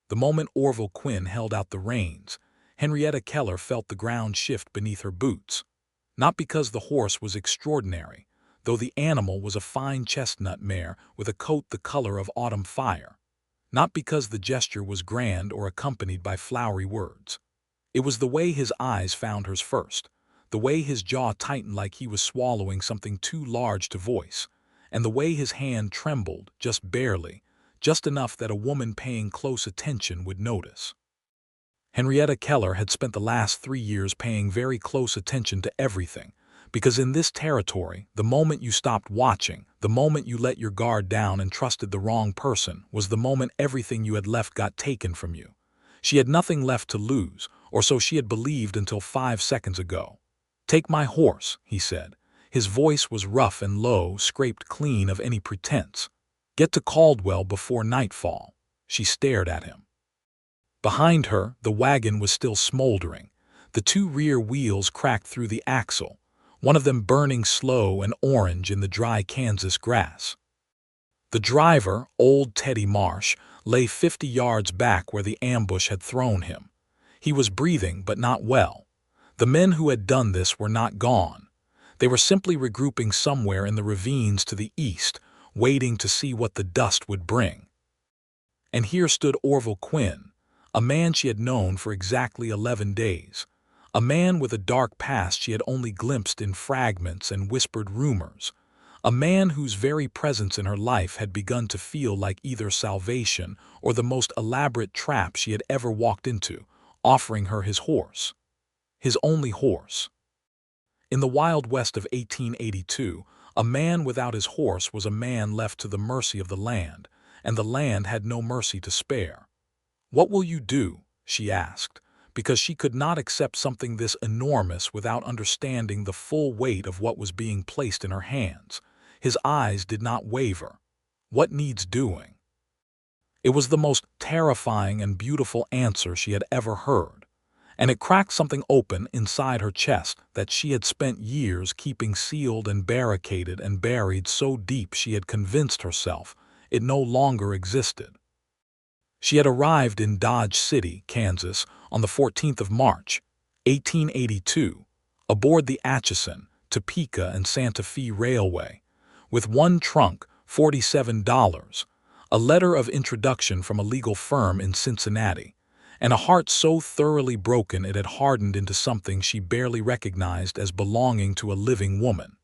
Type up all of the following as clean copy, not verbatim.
The moment Orville Quinn held out the reins, Henrietta Keller felt the ground shift beneath her boots. Not because the horse was extraordinary, though the animal was a fine chestnut mare with a coat the color of autumn fire. Not because the gesture was grand or accompanied by flowery words. It was the way his eyes found hers first, the way his jaw tightened like he was swallowing something too large to voice, and the way his hand trembled, just barely, just enough that a woman paying close attention would notice. Henrietta Keller had spent the last 3 years paying very close attention to everything, because in this territory, the moment you stopped watching, the moment you let your guard down and trusted the wrong person, was the moment everything you had left got taken from you. She had nothing left to lose, or so she had believed until 5 seconds ago. "Take my horse," he said. His voice was rough and low, scraped clean of any pretense. "Get to Caldwell before nightfall." She stared at him. Behind her, the wagon was still smoldering. The 2 rear wheels cracked through the axle, one of them burning slow and orange in the dry Kansas grass. The driver, old Teddy Marsh, lay 50 yards back where the ambush had thrown him. He was breathing, but not well. The men who had done this were not gone. They were simply regrouping somewhere in the ravines to the east, waiting to see what the dust would bring. And here stood Orville Quinn, a man she had known for exactly 11 days, a man with a dark past she had only glimpsed in fragments and whispered rumors, a man whose very presence in her life had begun to feel like either salvation or the most elaborate trap she had ever walked into, offering her his horse. His only horse. In the Wild West of 1882, a man without his horse was a man left to the mercy of the land, and the land had no mercy to spare. "What will you do?" she asked, because she could not accept something this enormous without understanding the full weight of what was being placed in her hands. His eyes did not waver. "What needs doing?" It was the most terrifying and beautiful answer she had ever heard, and it cracked something open inside her chest that she had spent years keeping sealed and barricaded and buried so deep she had convinced herself it no longer existed. She had arrived in Dodge City, Kansas, on the 14th of March, 1882, aboard the Atchison, Topeka, and Santa Fe Railway, with one trunk, $47, a letter of introduction from a legal firm in Cincinnati, and a heart so thoroughly broken it had hardened into something she barely recognized as belonging to a living woman.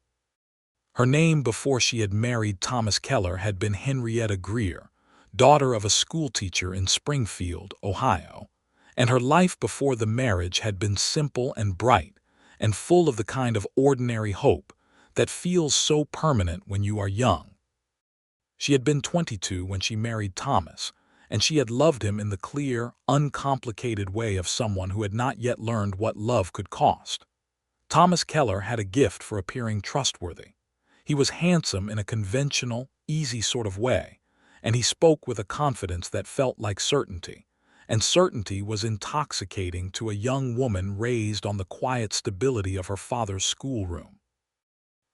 Her name before she had married Thomas Keller had been Henrietta Greer, daughter of a schoolteacher in Springfield, Ohio, and her life before the marriage had been simple and bright and full of the kind of ordinary hope that feels so permanent when you are young. She had been 22 when she married Thomas, and she had loved him in the clear, uncomplicated way of someone who had not yet learned what love could cost. Thomas Keller had a gift for appearing trustworthy. He was handsome in a conventional, easy sort of way, and he spoke with a confidence that felt like certainty, and certainty was intoxicating to a young woman raised on the quiet stability of her father's schoolroom.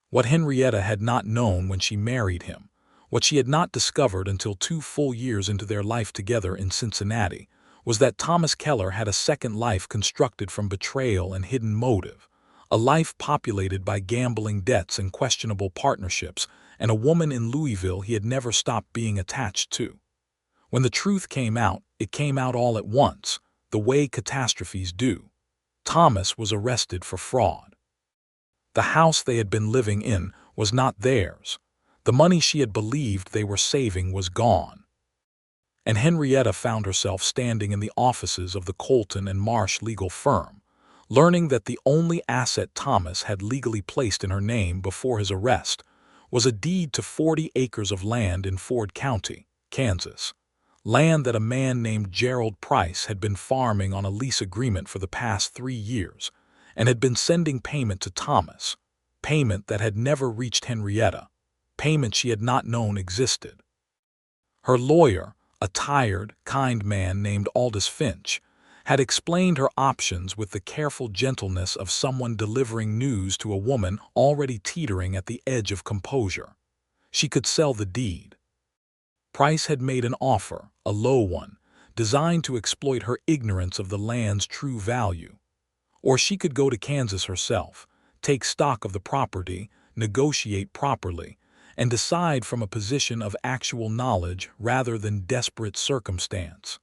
What Henrietta had not known when she married him, what she had not discovered until 2 full years into their life together in Cincinnati, was that Thomas Keller had a second life constructed from betrayal and hidden motive, a life populated by gambling debts and questionable partnerships, and a woman in Louisville he had never stopped being attached to. When the truth came out, it came out all at once, the way catastrophes do. Thomas was arrested for fraud. The house they had been living in was not theirs. The money she had believed they were saving was gone. And Henrietta found herself standing in the offices of the Colton and Marsh legal firm, learning that the only asset Thomas had legally placed in her name before his arrest was a deed to 40 acres of land in Ford County, Kansas, land that a man named Gerald Price had been farming on a lease agreement for the past 3 years and had been sending payment to Thomas, payment that had never reached Henrietta, payment she had not known existed. Her lawyer, a tired, kind man named Aldous Finch, had explained her options with the careful gentleness of someone delivering news to a woman already teetering at the edge of composure. She could sell the deed. Price had made an offer, a low one, designed to exploit her ignorance of the land's true value. Or she could go to Kansas herself, take stock of the property, negotiate properly, and decide from a position of actual knowledge rather than desperate circumstance.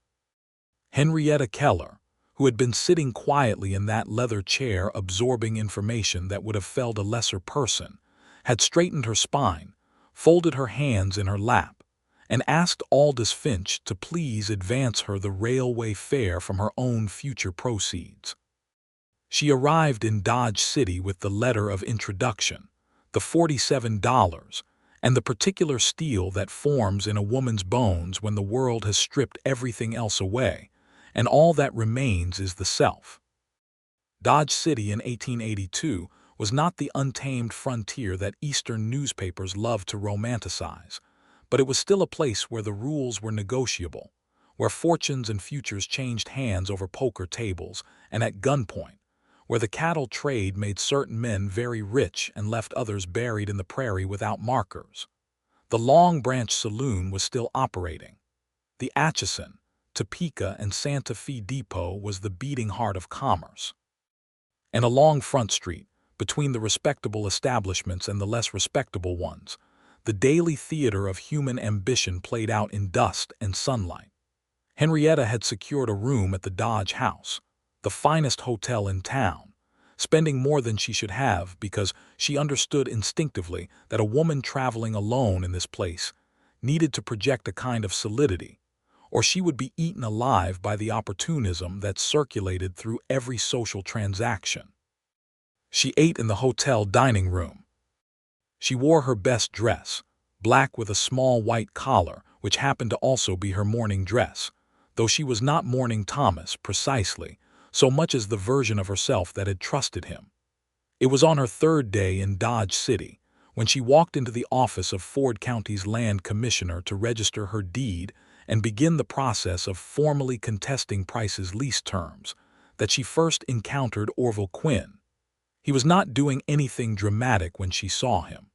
Henrietta Keller, who had been sitting quietly in that leather chair absorbing information that would have felled a lesser person, had straightened her spine, folded her hands in her lap, and asked Aldous Finch to please advance her the railway fare from her own future proceeds. She arrived in Dodge City with the letter of introduction, the $47, and the particular steel that forms in a woman's bones when the world has stripped everything else away, and all that remains is the self. Dodge City in 1882 was not the untamed frontier that Eastern newspapers loved to romanticize, but it was still a place where the rules were negotiable, where fortunes and futures changed hands over poker tables and at gunpoint, where the cattle trade made certain men very rich and left others buried in the prairie without markers. The Long Branch Saloon was still operating. The Atchison, Topeka, and Santa Fe Depot was the beating heart of commerce. And along Front Street, between the respectable establishments and the less respectable ones, the daily theater of human ambition played out in dust and sunlight. Henrietta had secured a room at the Dodge House, the finest hotel in town, spending more than she should have because she understood instinctively that a woman traveling alone in this place needed to project a kind of solidity, or she would be eaten alive by the opportunism that circulated through every social transaction. She ate in the hotel dining room. She wore her best dress, black with a small white collar, which happened to also be her morning dress, though she was not mourning Thomas precisely, so much as the version of herself that had trusted him. It was on her third day in Dodge City, when she walked into the office of Ford County's land commissioner to register her deed and begin the process of formally contesting Price's lease terms, that she first encountered Orville Quinn. He was not doing anything dramatic when she saw him.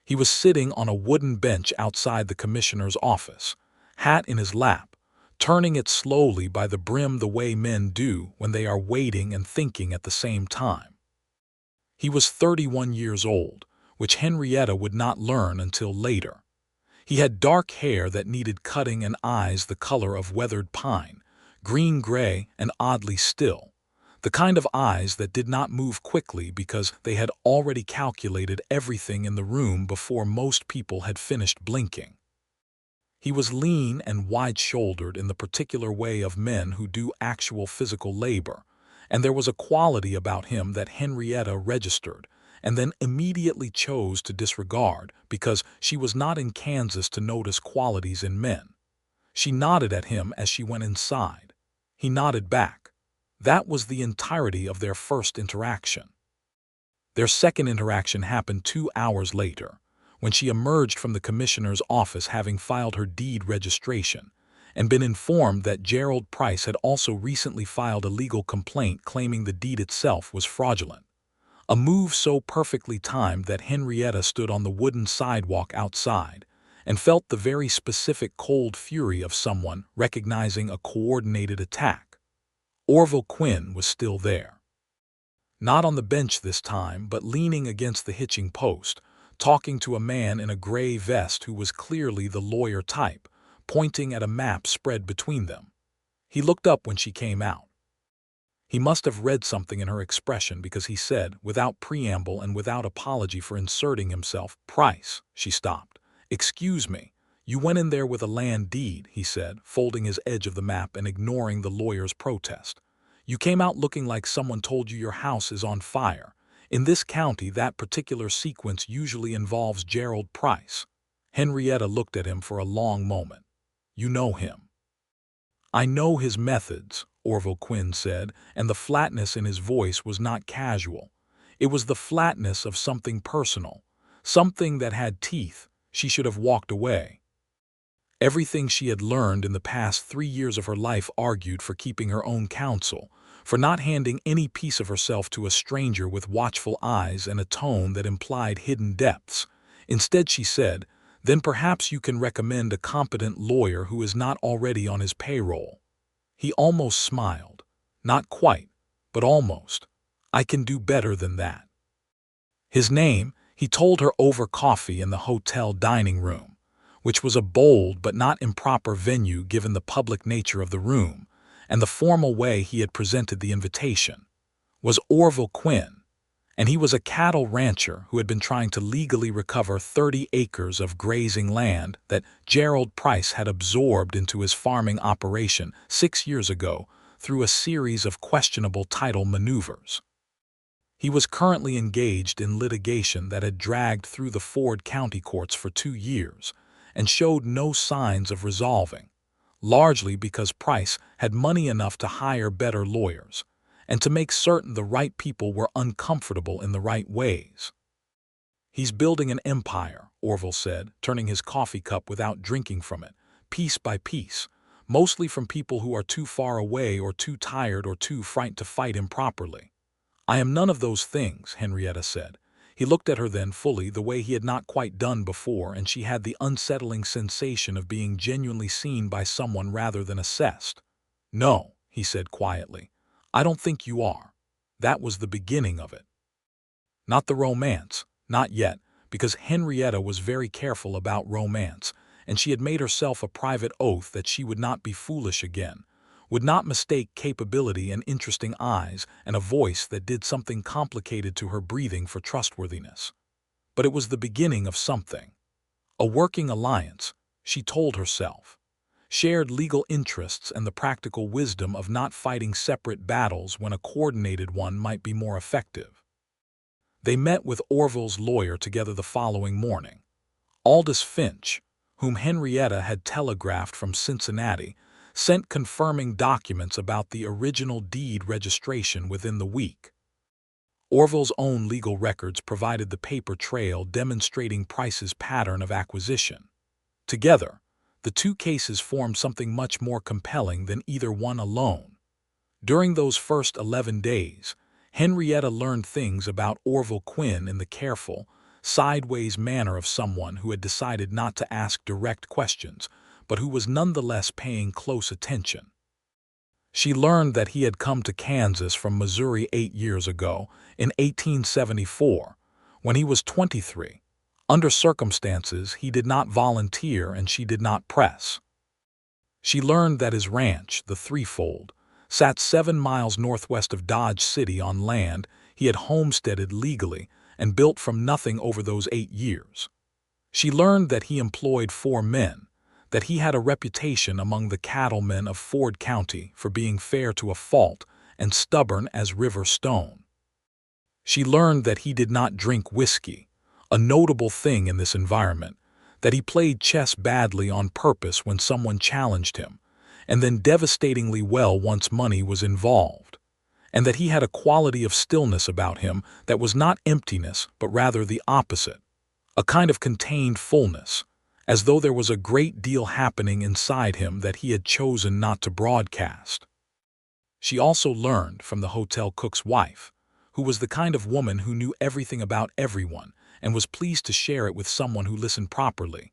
He was sitting on a wooden bench outside the commissioner's office, hat in his lap, turning it slowly by the brim the way men do when they are waiting and thinking at the same time. He was 31 years old, which Henrietta would not learn until later. He had dark hair that needed cutting and eyes the color of weathered pine, green-gray and oddly still, the kind of eyes that did not move quickly because they had already calculated everything in the room before most people had finished blinking. He was lean and wide-shouldered in the particular way of men who do actual physical labor, and there was a quality about him that Henrietta registered and then immediately chose to disregard because she was not in Kansas to notice qualities in men. She nodded at him as she went inside. He nodded back. That was the entirety of their first interaction. Their second interaction happened 2 hours later, when she emerged from the commissioner's office having filed her deed registration and been informed that Gerald Price had also recently filed a legal complaint claiming the deed itself was fraudulent. A move so perfectly timed that Henrietta stood on the wooden sidewalk outside and felt the very specific cold fury of someone recognizing a coordinated attack. Orville Quinn was still there. Not on the bench this time, but leaning against the hitching post, talking to a man in a gray vest who was clearly the lawyer type, pointing at a map spread between them. He looked up when she came out. He must have read something in her expression because he said, without preamble and without apology for inserting himself, "Price." She stopped. "Excuse me. You went in there with a land deed," he said, folding his edge of the map and ignoring the lawyer's protest. "You came out looking like someone told you your house is on fire. In this county, that particular sequence usually involves Gerald Price." Henrietta looked at him for a long moment. "You know him?" "I know his methods," Orville Quinn said, and the flatness in his voice was not casual. It was the flatness of something personal, something that had teeth. She should have walked away. Everything she had learned in the past 3 years of her life argued for keeping her own counsel, for not handing any piece of herself to a stranger with watchful eyes and a tone that implied hidden depths. Instead, she said, Then perhaps you can recommend a competent lawyer who is not already on his payroll. He almost smiled. Not quite, but almost. I can do better than that. His name, he told her over coffee in the hotel dining room, which was a bold but not improper venue given the public nature of the room and the formal way he had presented the invitation, was Orville Quinn, and he was a cattle rancher who had been trying to legally recover 30 acres of grazing land that Gerald Price had absorbed into his farming operation 6 years ago through a series of questionable title maneuvers. He was currently engaged in litigation that had dragged through the Ford County courts for 2 years and showed no signs of resolving, largely because Price had money enough to hire better lawyers and to make certain the right people were uncomfortable in the right ways. He's building an empire, Orville said, turning his coffee cup without drinking from it, piece by piece, mostly from people who are too far away or too tired or too frightened to fight him properly. I am none of those things, Henrietta said. He looked at her then fully the way he had not quite done before, and she had the unsettling sensation of being genuinely seen by someone rather than assessed. No, he said quietly. I don't think you are. That was the beginning of it. Not the romance, not yet, because Henrietta was very careful about romance, and she had made herself a private oath that she would not be foolish again, would not mistake capability and interesting eyes and a voice that did something complicated to her breathing for trustworthiness. But it was the beginning of something. A working alliance, she told herself. Shared legal interests and the practical wisdom of not fighting separate battles when a coordinated one might be more effective. They met with Orville's lawyer together the following morning. Aldous Finch, whom Henrietta had telegraphed from Cincinnati, sent confirming documents about the original deed registration within the week. Orville's own legal records provided the paper trail demonstrating Price's pattern of acquisition. Together, the two cases formed something much more compelling than either one alone. During those first 11 days, Henrietta learned things about Orville Quinn in the careful, sideways manner of someone who had decided not to ask direct questions, but who was nonetheless paying close attention. She learned that he had come to Kansas from Missouri 8 years ago, in 1874, when he was 23. Under circumstances he did not volunteer and she did not press. She learned that his ranch, the Threefold, sat 7 miles northwest of Dodge City on land he had homesteaded legally and built from nothing over those 8 years. She learned that he employed 4 men, that he had a reputation among the cattlemen of Ford County for being fair to a fault and stubborn as river stone. She learned that he did not drink whiskey, a notable thing in this environment, that he played chess badly on purpose when someone challenged him, and then devastatingly well once money was involved, and that he had a quality of stillness about him that was not emptiness but rather the opposite, a kind of contained fullness, as though there was a great deal happening inside him that he had chosen not to broadcast. She also learned from the hotel cook's wife, who was the kind of woman who knew everything about everyone and was pleased to share it with someone who listened properly,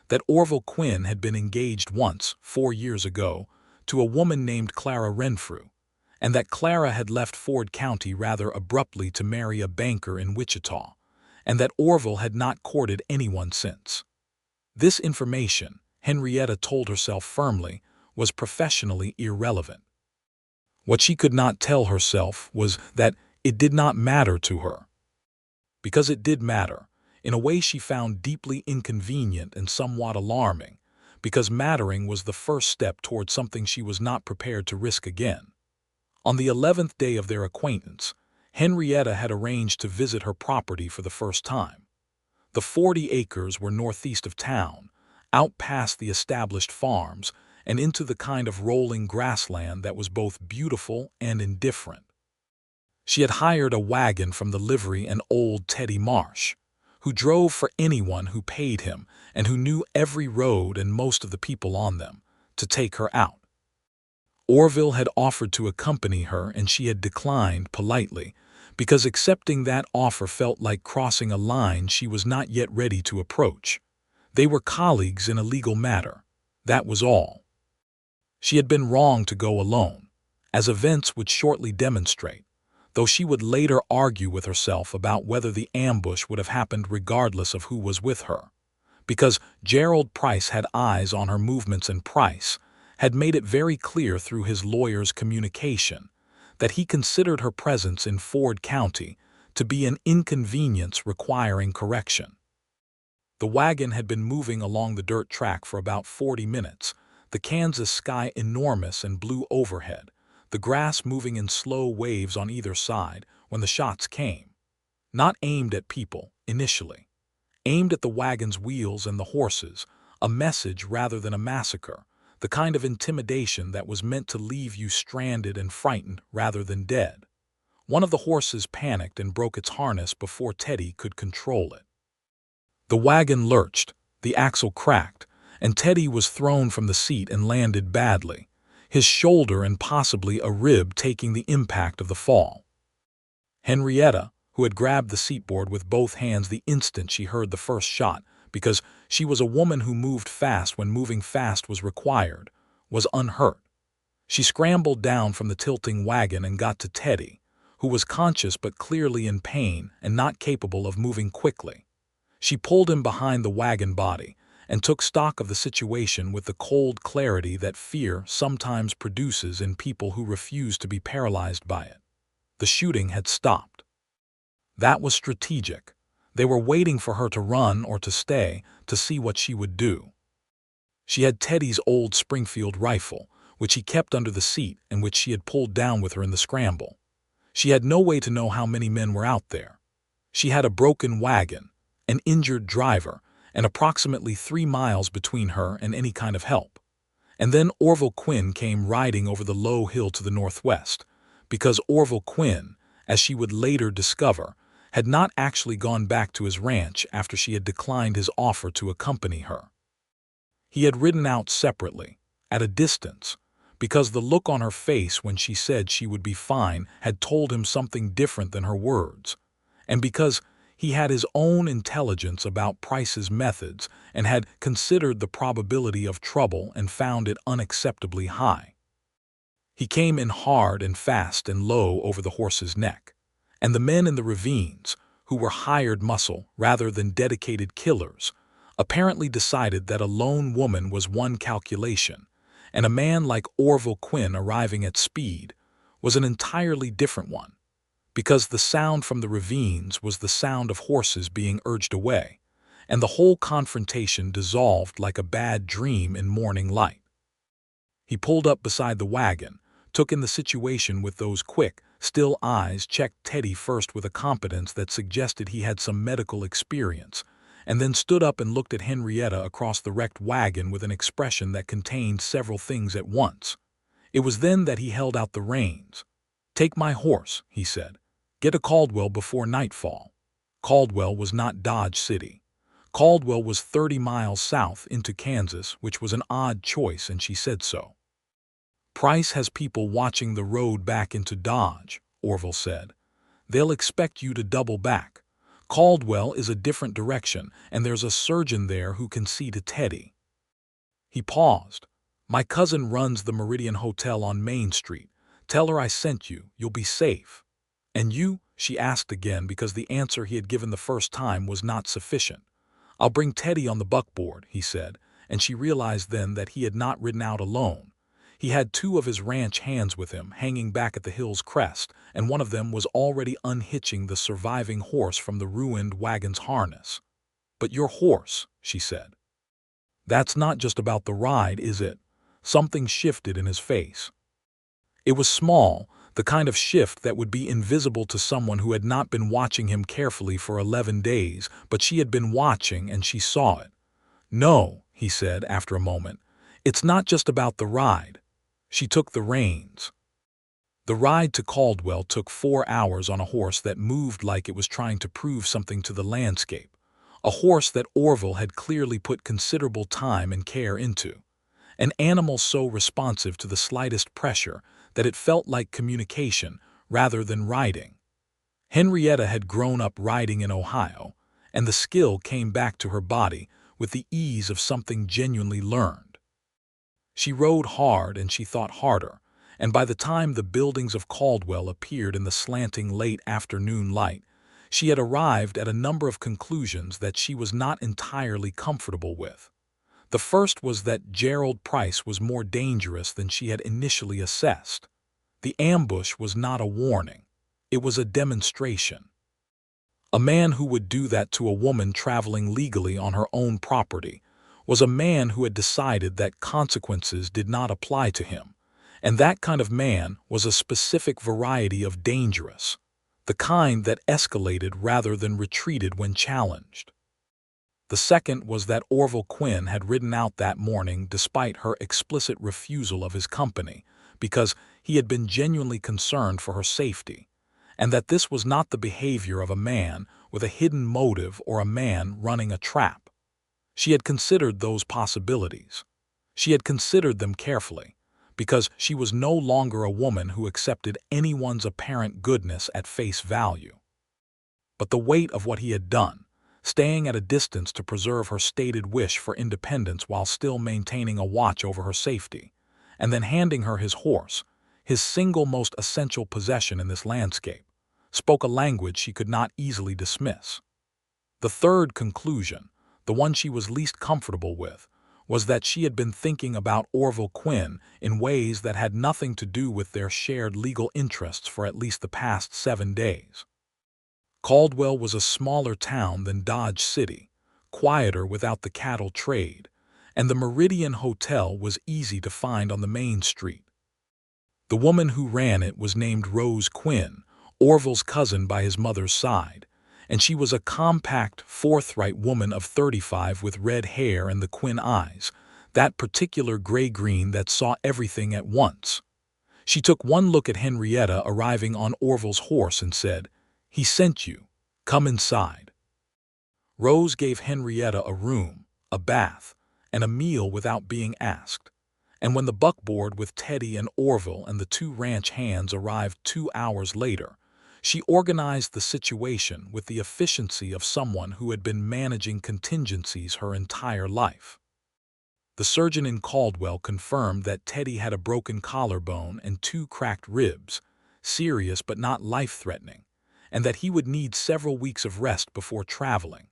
that Orville Quinn had been engaged once, 4 years ago, to a woman named Clara Renfrew, and that Clara had left Ford County rather abruptly to marry a banker in Wichita, and that Orville had not courted anyone since. This information, Henrietta told herself firmly, was professionally irrelevant. What she could not tell herself was that it did not matter to her. Because it did matter, in a way she found deeply inconvenient and somewhat alarming, because mattering was the first step toward something she was not prepared to risk again. On the 11th day of their acquaintance, Henrietta had arranged to visit her property for the first time. The 40 acres were northeast of town, out past the established farms, and into the kind of rolling grassland that was both beautiful and indifferent. She had hired a wagon from the livery and old Teddy Marsh, who drove for anyone who paid him and who knew every road and most of the people on them, to take her out. Orville had offered to accompany her and she had declined politely, because accepting that offer felt like crossing a line she was not yet ready to approach. They were colleagues in a legal matter. That was all. She had been wrong to go alone, as events would shortly demonstrate, though she would later argue with herself about whether the ambush would have happened regardless of who was with her. Because Gerald Price had eyes on her movements, and Price had made it very clear through his lawyer's communication that he considered her presence in Ford County to be an inconvenience requiring correction. The wagon had been moving along the dirt track for about 40 minutes, the Kansas sky enormous and blue overhead, the grass moving in slow waves on either side, when the shots came. Not aimed at people, initially. Aimed at the wagon's wheels and the horses, a message rather than a massacre, the kind of intimidation that was meant to leave you stranded and frightened rather than dead. One of the horses panicked and broke its harness before Teddy could control it. The wagon lurched, the axle cracked, and Teddy was thrown from the seat and landed badly, his shoulder and possibly a rib taking the impact of the fall. Henrietta, who had grabbed the seatboard with both hands the instant she heard the first shot, because she was a woman who moved fast when moving fast was required, was unhurt. She scrambled down from the tilting wagon and got to Teddy, who was conscious but clearly in pain and not capable of moving quickly. She pulled him behind the wagon body and took stock of the situation with the cold clarity that fear sometimes produces in people who refuse to be paralyzed by it. The shooting had stopped. That was strategic. They were waiting for her to run or to stay to see what she would do. She had Teddy's old Springfield rifle, which he kept under the seat and which she had pulled down with her in the scramble. She had no way to know how many men were out there. She had a broken wagon, an injured driver, and approximately 3 miles between her and any kind of help. And then Orville Quinn came riding over the low hill to the northwest, because Orville Quinn, as she would later discover, had not actually gone back to his ranch after she had declined his offer to accompany her. He had ridden out separately, at a distance, because the look on her face when she said she would be fine had told him something different than her words, and because he had his own intelligence about Price's methods and had considered the probability of trouble and found it unacceptably high. He came in hard and fast and low over the horse's neck, and the men in the ravines, who were hired muscle rather than dedicated killers, apparently decided that a lone woman was one calculation, and a man like Orville Quinn arriving at speed was an entirely different one, because the sound from the ravines was the sound of horses being urged away, and the whole confrontation dissolved like a bad dream in morning light. He pulled up beside the wagon, took in the situation with those quick, still eyes, checked Teddy first with a competence that suggested he had some medical experience, and then stood up and looked at Henrietta across the wrecked wagon with an expression that contained several things at once. It was then that he held out the reins. "Take my horse," he said. "Get to Caldwell before nightfall." Caldwell was not Dodge City. Caldwell was 30 miles south into Kansas, which was an odd choice, and she said so. "Price has people watching the road back into Dodge," Orville said. "They'll expect you to double back. Caldwell is a different direction, and there's a surgeon there who can see to Teddy." He paused. "My cousin runs the Meridian Hotel on Main Street. Tell her I sent you. You'll be safe." "And you?" she asked again, because the answer he had given the first time was not sufficient. "I'll bring Teddy on the buckboard," he said, and she realized then that he had not ridden out alone. He had 2 of his ranch hands with him, hanging back at the hill's crest, and one of them was already unhitching the surviving horse from the ruined wagon's harness. "But your horse," she said. "That's not just about the ride, is it?" Something shifted in his face. It was small, the kind of shift that would be invisible to someone who had not been watching him carefully for 11 days, but she had been watching and she saw it. "No," he said after a moment, "it's not just about the ride." She took the reins. The ride to Caldwell took 4 hours on a horse that moved like it was trying to prove something to the landscape, a horse that Orville had clearly put considerable time and care into, an animal so responsive to the slightest pressure that it felt like communication rather than riding. Henrietta had grown up riding in Ohio, and the skill came back to her body with the ease of something genuinely learned. She rode hard and she thought harder, and by the time the buildings of Caldwell appeared in the slanting late afternoon light, she had arrived at a number of conclusions that she was not entirely comfortable with. The first was that Gerald Price was more dangerous than she had initially assessed. The ambush was not a warning. It was a demonstration. A man who would do that to a woman traveling legally on her own property was a man who had decided that consequences did not apply to him, and that kind of man was a specific variety of dangerous, the kind that escalated rather than retreated when challenged. The second was that Orville Quinn had ridden out that morning despite her explicit refusal of his company, because he had been genuinely concerned for her safety, and that this was not the behavior of a man with a hidden motive or a man running a trap. She had considered those possibilities. She had considered them carefully, because she was no longer a woman who accepted anyone's apparent goodness at face value. But the weight of what he had done, staying at a distance to preserve her stated wish for independence while still maintaining a watch over her safety, and then handing her his horse, his single most essential possession in this landscape, spoke a language she could not easily dismiss. The third conclusion, the one she was least comfortable with, was that she had been thinking about Orville Quinn in ways that had nothing to do with their shared legal interests for at least the past 7 days. Caldwell was a smaller town than Dodge City, quieter without the cattle trade, and the Meridian Hotel was easy to find on the main street. The woman who ran it was named Rose Quinn, Orville's cousin by his mother's side, and she was a compact, forthright woman of 35 with red hair and the Quinn eyes, that particular gray-green that saw everything at once. She took one look at Henrietta arriving on Orville's horse and said, "He sent you. Come inside." Rose gave Henrietta a room, a bath, and a meal without being asked, and when the buckboard with Teddy and Orville and the 2 ranch hands arrived 2 hours later, she organized the situation with the efficiency of someone who had been managing contingencies her entire life. The surgeon in Caldwell confirmed that Teddy had a broken collarbone and 2 cracked ribs, serious but not life-threatening, and that he would need several weeks of rest before traveling.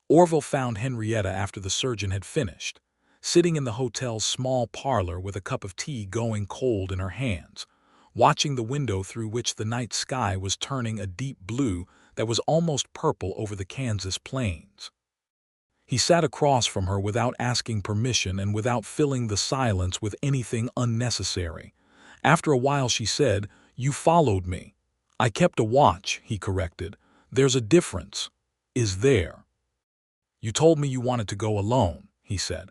Orville found Henrietta after the surgeon had finished, sitting in the hotel's small parlor with a cup of tea going cold in her hands, watching the window through which the night sky was turning a deep blue that was almost purple over the Kansas plains. He sat across from her without asking permission and without filling the silence with anything unnecessary. After a while she said, "You followed me." "I kept a watch," he corrected. "There's a difference." "Is there?" "You told me you wanted to go alone," he said.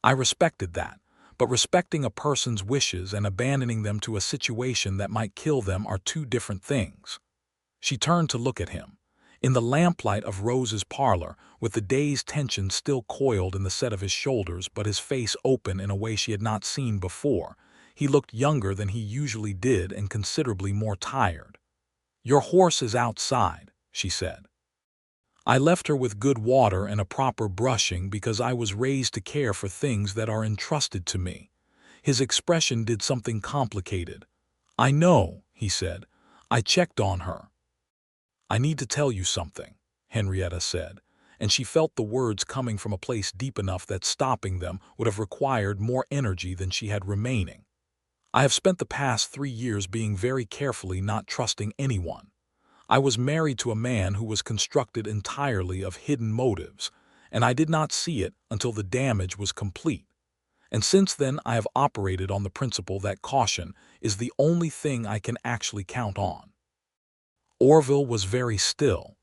"I respected that. But respecting a person's wishes and abandoning them to a situation that might kill them are 2 different things." She turned to look at him. In the lamplight of Rose's parlor, with the day's tension still coiled in the set of his shoulders but his face open in a way she had not seen before, he looked younger than he usually did and considerably more tired. "Your horse is outside," she said. "I left her with good water and a proper brushing because I was raised to care for things that are entrusted to me." His expression did something complicated. "I know," he said. "I checked on her." "I need to tell you something," Henrietta said, and she felt the words coming from a place deep enough that stopping them would have required more energy than she had remaining. "I have spent the past 3 years being very carefully not trusting anyone. I was married to a man who was constructed entirely of hidden motives, and I did not see it until the damage was complete. And since then I have operated on the principle that caution is the only thing I can actually count on." Orville was very still.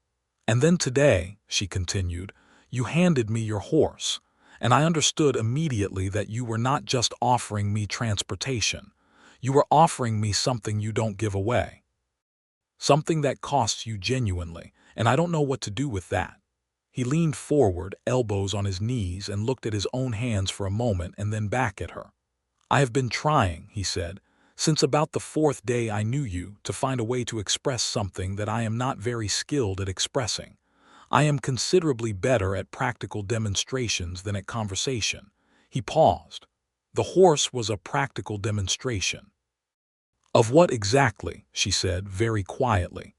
"And then today," she continued, "you handed me your horse, and I understood immediately that you were not just offering me transportation. You were offering me something you don't give away. Something that costs you genuinely, and I don't know what to do with that." He leaned forward, elbows on his knees, and looked at his own hands for a moment and then back at her. "I have been trying," he said, "since about the 4th day I knew you, to find a way to express something that I am not very skilled at expressing. I am considerably better at practical demonstrations than at conversation." He paused. The horse was a practical demonstration. "Of what exactly?" she said very quietly.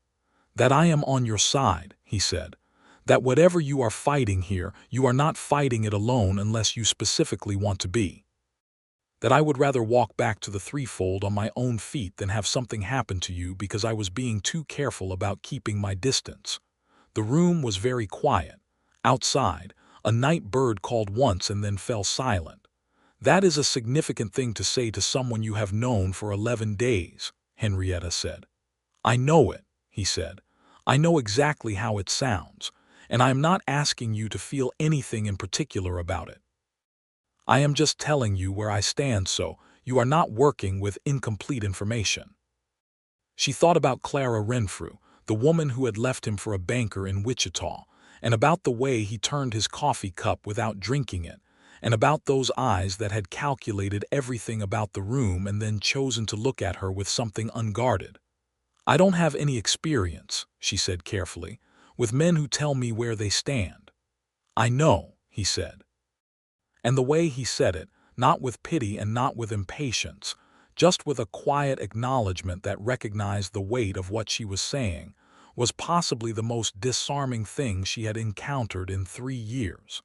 "That I am on your side," he said. "That whatever you are fighting here, you are not fighting it alone unless you specifically want to be. That I would rather walk back to the threefold on my own feet than have something happen to you because I was being too careful about keeping my distance." The room was very quiet. Outside, a night bird called once and then fell silent. "That is a significant thing to say to someone you have known for 11 days, Henrietta said. "I know it," he said. "I know exactly how it sounds, and I am not asking you to feel anything in particular about it. I am just telling you where I stand so you are not working with incomplete information." She thought about Clara Renfrew, the woman who had left him for a banker in Wichita, and about the way he turned his coffee cup without drinking it, and about those eyes that had calculated everything about the room and then chosen to look at her with something unguarded. "I don't have any experience," she said carefully, "with men who tell me where they stand." "I know," he said. And the way he said it, not with pity and not with impatience, just with a quiet acknowledgement that recognized the weight of what she was saying, was possibly the most disarming thing she had encountered in 3 years.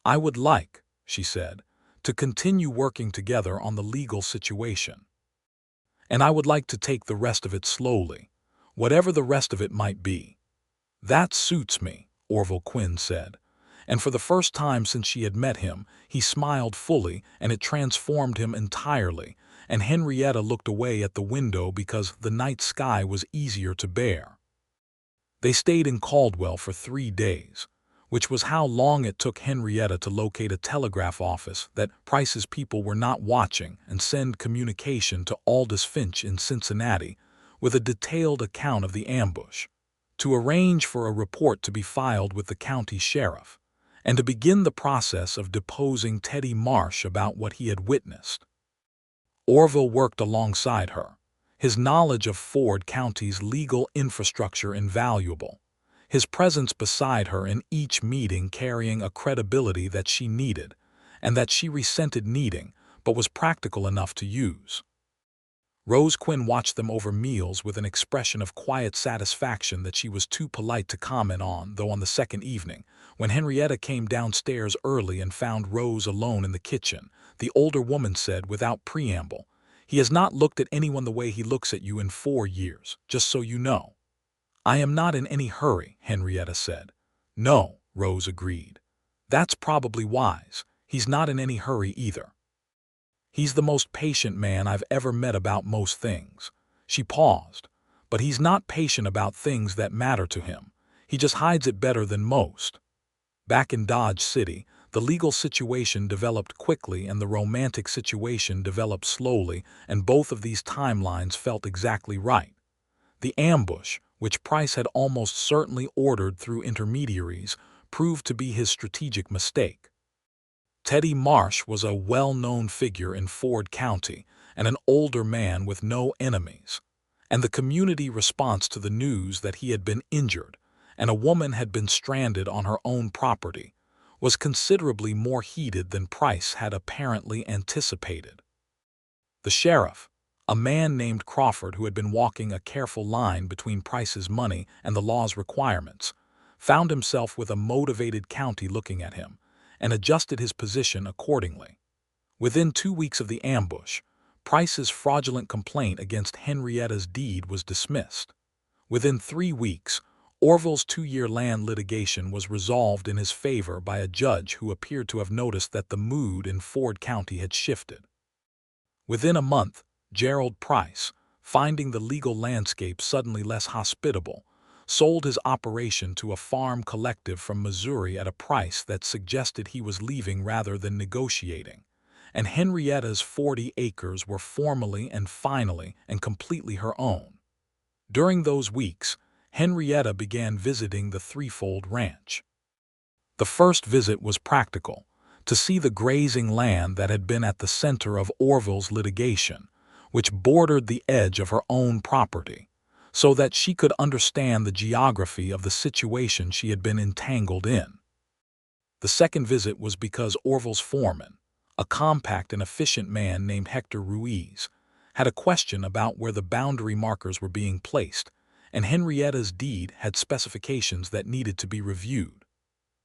"I would like," she said, "to continue working together on the legal situation. And I would like to take the rest of it slowly, whatever the rest of it might be." "That suits me," Orville Quinn said. And for the first time since she had met him, he smiled fully, and it transformed him entirely, and Henrietta looked away at the window because the night sky was easier to bear. They stayed in Caldwell for 3 days, which was how long it took Henrietta to locate a telegraph office that Price's people were not watching and send communication to Aldous Finch in Cincinnati with a detailed account of the ambush, to arrange for a report to be filed with the county sheriff, and to begin the process of deposing Teddy Marsh about what he had witnessed. Orville worked alongside her, his knowledge of Ford County's legal infrastructure invaluable, his presence beside her in each meeting carrying a credibility that she needed, and that she resented needing, but was practical enough to use. Rose Quinn watched them over meals with an expression of quiet satisfaction that she was too polite to comment on, though on the second evening, when Henrietta came downstairs early and found Rose alone in the kitchen, the older woman said without preamble, "He has not looked at anyone the way he looks at you in 4 years, just so you know." "I am not in any hurry," Henrietta said. "No," Rose agreed. "That's probably wise. He's not in any hurry either. He's the most patient man I've ever met about most things." She paused. "But he's not patient about things that matter to him. He just hides it better than most." Back in Dodge City, the legal situation developed quickly and the romantic situation developed slowly, and both of these timelines felt exactly right. The ambush, which Price had almost certainly ordered through intermediaries, proved to be his strategic mistake. Teddy Marsh was a well-known figure in Ford County and an older man with no enemies, and the community response to the news that he had been injured and a woman had been stranded on her own property was considerably more heated than Price had apparently anticipated. The sheriff, a man named Crawford who had been walking a careful line between Price's money and the law's requirements, found himself with a motivated county looking at him, and adjusted his position accordingly. Within 2 weeks of the ambush, Price's fraudulent complaint against Henrietta's deed was dismissed. Within 3 weeks, Orville's 2-year land litigation was resolved in his favor by a judge who appeared to have noticed that the mood in Ford County had shifted. Within a month, Gerald Price, finding the legal landscape suddenly less hospitable, sold his operation to a farm collective from Missouri at a price that suggested he was leaving rather than negotiating, and Henrietta's 40 acres were formally and finally and completely her own. During those weeks, Henrietta began visiting the Threefold Ranch. The first visit was practical, to see the grazing land that had been at the center of Orville's litigation, which bordered the edge of her own property, so that she could understand the geography of the situation she had been entangled in. The second visit was because Orville's foreman, a compact and efficient man named Hector Ruiz, had a question about where the boundary markers were being placed, and Henrietta's deed had specifications that needed to be reviewed.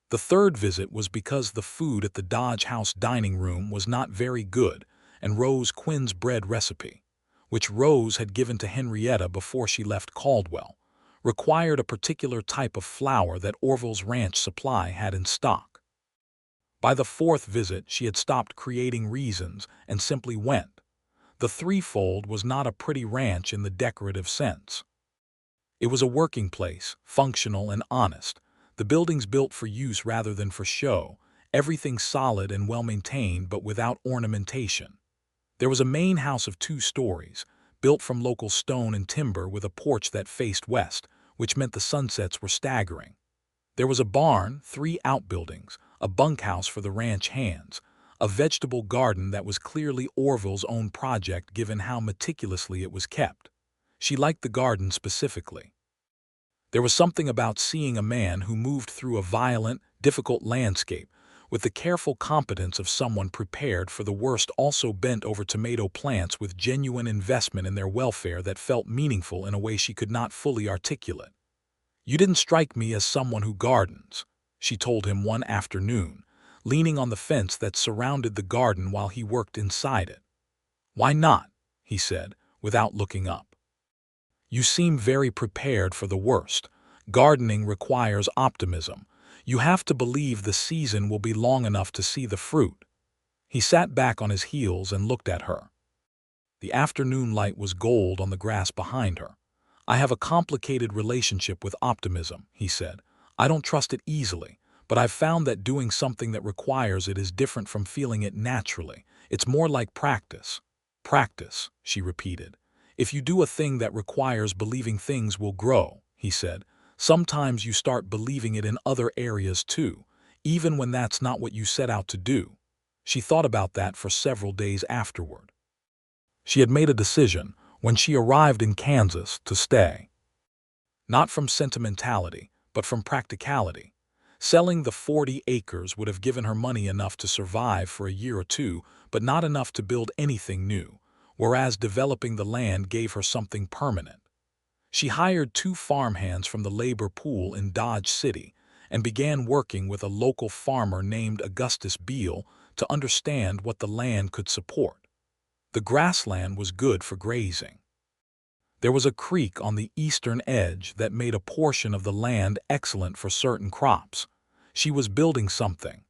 The third visit was because the food at the Dodge House dining room was not very good, and Rose Quinn's bread recipe, which Rose had given to Henrietta before she left Caldwell, required a particular type of flour that Orville's ranch supply had in stock. By the fourth visit, she had stopped creating reasons and simply went. The threefold was not a pretty ranch in the decorative sense. It was a working place, functional and honest, the buildings built for use rather than for show, everything solid and well-maintained but without ornamentation. There was a main house of 2 stories, built from local stone and timber with a porch that faced west, which meant the sunsets were staggering. There was a barn, 3 outbuildings, a bunkhouse for the ranch hands, a vegetable garden that was clearly Orville's own project given how meticulously it was kept. She liked the garden specifically. There was something about seeing a man who moved through a violent, difficult landscape with the careful competence of someone prepared for the worst, also bent over tomato plants with genuine investment in their welfare that felt meaningful in a way she could not fully articulate. "You didn't strike me as someone who gardens," she told him one afternoon, leaning on the fence that surrounded the garden while he worked inside it. "Why not?" he said, without looking up. "You seem very prepared for the worst. Gardening requires optimism. You have to believe the season will be long enough to see the fruit." He sat back on his heels and looked at her. The afternoon light was gold on the grass behind her. "I have a complicated relationship with optimism," he said. "I don't trust it easily, but I've found that doing something that requires it is different from feeling it naturally. It's more like practice." "Practice," she repeated. "If you do a thing that requires believing things will grow," he said, "sometimes you start believing it in other areas too, even when that's not what you set out to do." She thought about that for several days afterward. She had made a decision, when she arrived in Kansas, to stay. Not from sentimentality, but from practicality. Selling the 40 acres would have given her money enough to survive for a year or two, but not enough to build anything new, whereas developing the land gave her something permanent. She hired 2 farmhands from the labor pool in Dodge City and began working with a local farmer named Augustus Beale to understand what the land could support. The grassland was good for grazing. There was a creek on the eastern edge that made a portion of the land excellent for certain crops. She was building something.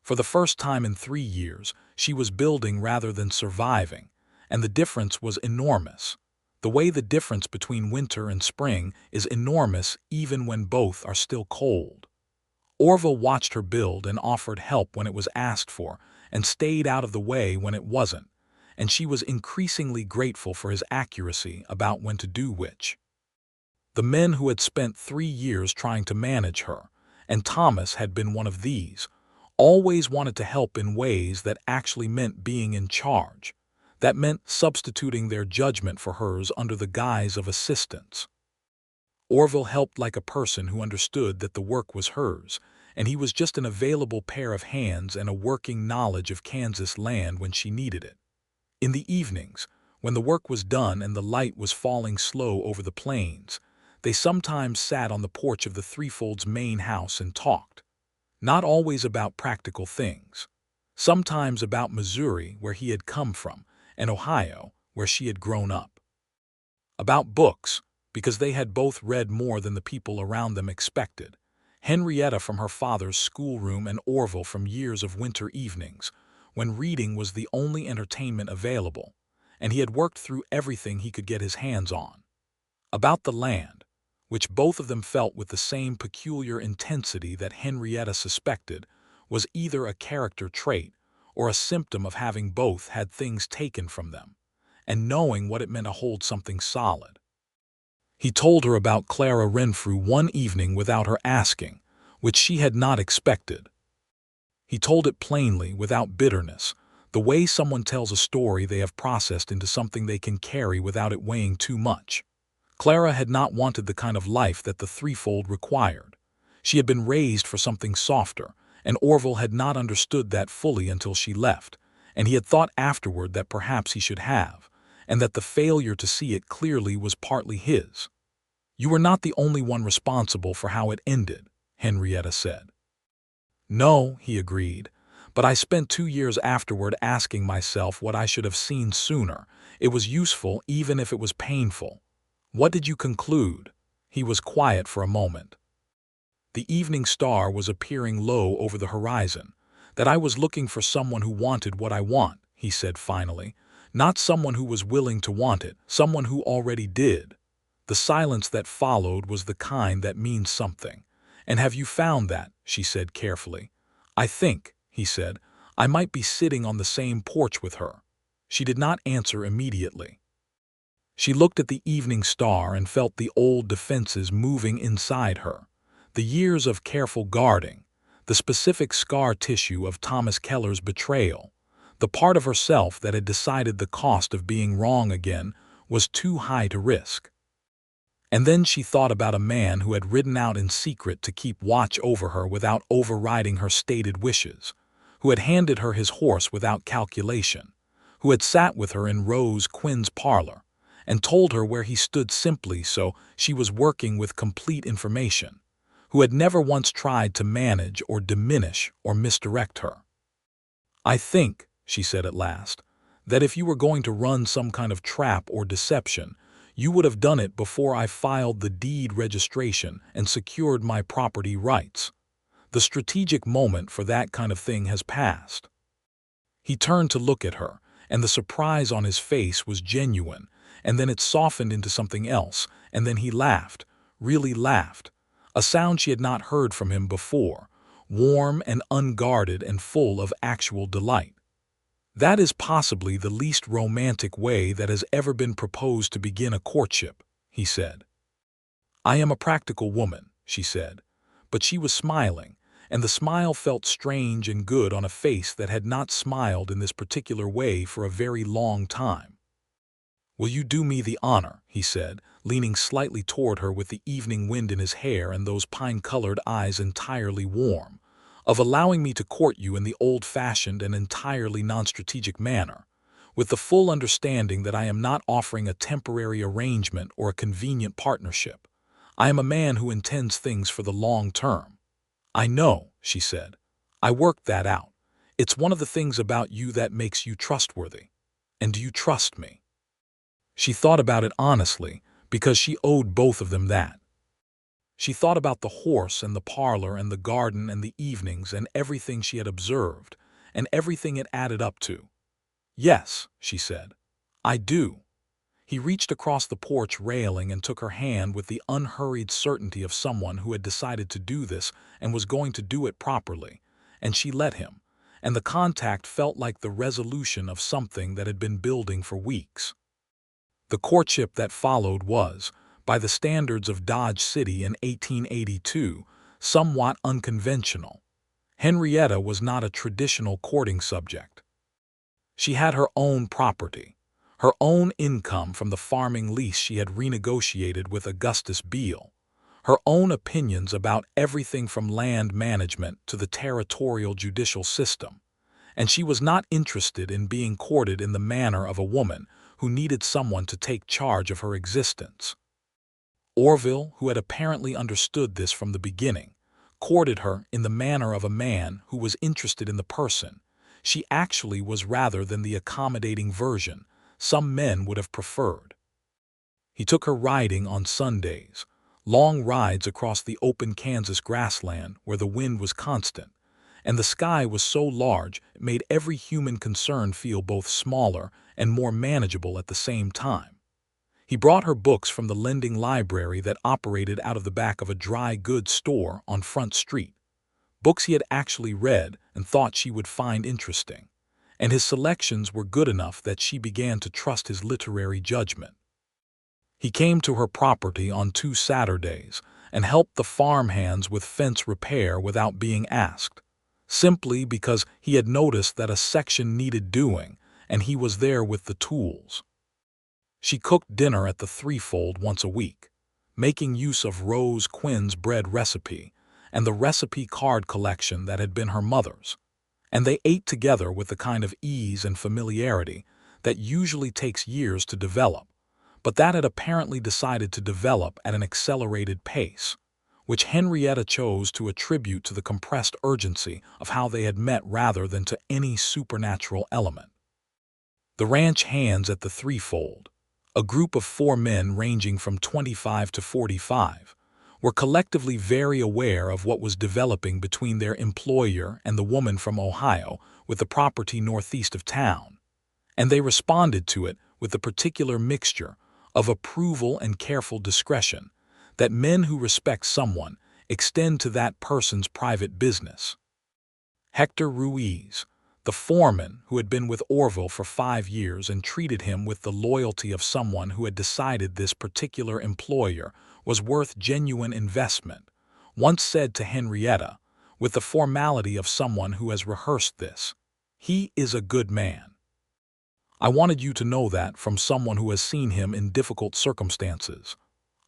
For the first time in 3 years, she was building rather than surviving, and the difference was enormous. The way the difference between winter and spring is enormous even when both are still cold. Orville watched her build and offered help when it was asked for, and stayed out of the way when it wasn't, and she was increasingly grateful for his accuracy about when to do which. The men who had spent 3 years trying to manage her, and Thomas had been one of these, always wanted to help in ways that actually meant being in charge. That meant substituting their judgment for hers under the guise of assistance. Orville helped like a person who understood that the work was hers, and he was just an available pair of hands and a working knowledge of Kansas land when she needed it. In the evenings, when the work was done and the light was falling slow over the plains, they sometimes sat on the porch of the Threefold's main house and talked. Not always about practical things. Sometimes about Missouri, where he had come from, and Ohio, where she had grown up. About books, because they had both read more than the people around them expected. Henrietta from her father's schoolroom and Orville from years of winter evenings, when reading was the only entertainment available, and he had worked through everything he could get his hands on. About the land, which both of them felt with the same peculiar intensity that Henrietta suspected was either a character trait or a symptom of having both had things taken from them, and knowing what it meant to hold something solid. He told her about Clara Renfrew one evening without her asking, which she had not expected. He told it plainly, without bitterness, the way someone tells a story they have processed into something they can carry without it weighing too much. Clara had not wanted the kind of life that the threefold required. She had been raised for something softer, and Orville had not understood that fully until she left, and he had thought afterward that perhaps he should have, and that the failure to see it clearly was partly his. "You were not the only one responsible for how it ended," Henrietta said. "No," he agreed, "but I spent 2 years afterward asking myself what I should have seen sooner. It was useful even if it was painful." "What did you conclude?" He was quiet for a moment. "The evening star was appearing low over the horizon. That I was looking for someone who wanted what I want," he said finally. "Not someone who was willing to want it, someone who already did." The silence that followed was the kind that means something. "And have you found that?" she said carefully. "I think," he said, "I might be sitting on the same porch with her." She did not answer immediately. She looked at the evening star and felt the old defenses moving inside her. The years of careful guarding, the specific scar tissue of Thomas Keller's betrayal, the part of herself that had decided the cost of being wrong again was too high to risk. And then she thought about a man who had ridden out in secret to keep watch over her without overriding her stated wishes, who had handed her his horse without calculation, who had sat with her in Rose Quinn's parlor, and told her where he stood simply so she was working with complete information, who had never once tried to manage or diminish or misdirect her. "I think," she said at last, "that if you were going to run some kind of trap or deception, you would have done it before I filed the deed registration and secured my property rights. The strategic moment for that kind of thing has passed." He turned to look at her, and the surprise on his face was genuine, and then it softened into something else, and then he laughed, really laughed, a sound she had not heard from him before, warm and unguarded and full of actual delight. "That is possibly the least romantic way that has ever been proposed to begin a courtship," he said. "I am a practical woman," she said, but she was smiling, and the smile felt strange and good on a face that had not smiled in this particular way for a very long time. "Will you do me the honor," he said, leaning slightly toward her with the evening wind in his hair and those pine-colored eyes entirely warm, "of allowing me to court you in the old-fashioned and entirely non-strategic manner, with the full understanding that I am not offering a temporary arrangement or a convenient partnership. I am a man who intends things for the long term." "I know," she said. "I worked that out. It's one of the things about you that makes you trustworthy. And do you trust me?" She thought about it honestly, because she owed both of them that. She thought about the horse and the parlor and the garden and the evenings and everything she had observed, and everything it added up to. "Yes," she said, "I do." He reached across the porch railing and took her hand with the unhurried certainty of someone who had decided to do this and was going to do it properly, and she let him, and the contact felt like the resolution of something that had been building for weeks. The courtship that followed was, by the standards of Dodge City in 1882, somewhat unconventional. Henrietta was not a traditional courting subject. She had her own property, her own income from the farming lease she had renegotiated with Augustus Beale, her own opinions about everything from land management to the territorial judicial system, and she was not interested in being courted in the manner of a woman who needed someone to take charge of her existence. Orville, who had apparently understood this from the beginning, courted her in the manner of a man who was interested in the person she actually was rather than the accommodating version some men would have preferred. He took her riding on Sundays, long rides across the open Kansas grassland where the wind was constant, and the sky was so large it made every human concern feel both smaller and more manageable at the same time. He brought her books from the lending library that operated out of the back of a dry goods store on Front Street, books he had actually read and thought she would find interesting, and his selections were good enough that she began to trust his literary judgment. He came to her property on 2 Saturdays and helped the farmhands with fence repair without being asked, simply because he had noticed that a section needed doing and he was there with the tools. She cooked dinner at the threefold once a week, making use of Rose Quinn's bread recipe and the recipe card collection that had been her mother's, and they ate together with the kind of ease and familiarity that usually takes years to develop, but that had apparently decided to develop at an accelerated pace, which Henrietta chose to attribute to the compressed urgency of how they had met rather than to any supernatural element. The ranch hands at the threefold, a group of 4 men ranging from 25 to 45, were collectively very aware of what was developing between their employer and the woman from Ohio with the property northeast of town, and they responded to it with the particular mixture of approval and careful discretion that men who respect someone extend to that person's private business. Hector Ruiz, the foreman who had been with Orville for 5 years and treated him with the loyalty of someone who had decided this particular employer was worth genuine investment, once said to Henrietta, with the formality of someone who has rehearsed this, "He is a good man. I wanted you to know that from someone who has seen him in difficult circumstances."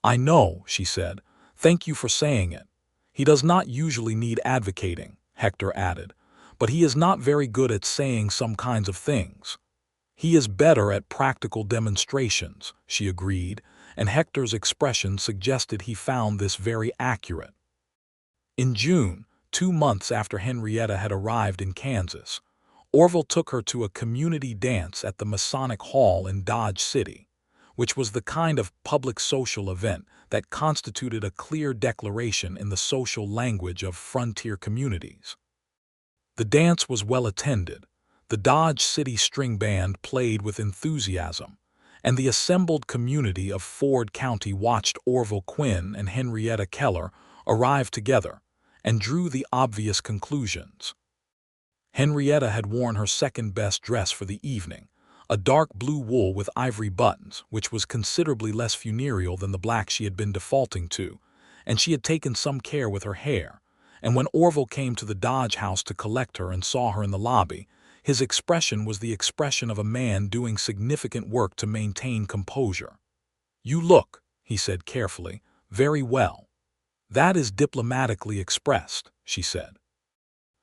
"I know," she said. "Thank you for saying it. He does not usually need advocating," Hector added, "but he is not very good at saying some kinds of things." "He is better at practical demonstrations," she agreed, and Hector's expression suggested he found this very accurate. In June, 2 months after Henrietta had arrived in Kansas, Orville took her to a community dance at the Masonic Hall in Dodge City, which was the kind of public social event that constituted a clear declaration in the social language of frontier communities. The dance was well attended, the Dodge City String Band played with enthusiasm, and the assembled community of Ford County watched Orville Quinn and Henrietta Keller arrive together and drew the obvious conclusions. Henrietta had worn her second-best dress for the evening, a dark blue wool with ivory buttons, which was considerably less funereal than the black she had been defaulting to, and she had taken some care with her hair, and when Orville came to the Dodge house to collect her and saw her in the lobby, his expression was the expression of a man doing significant work to maintain composure. "You look," he said carefully, "very well." "That is diplomatically expressed," she said.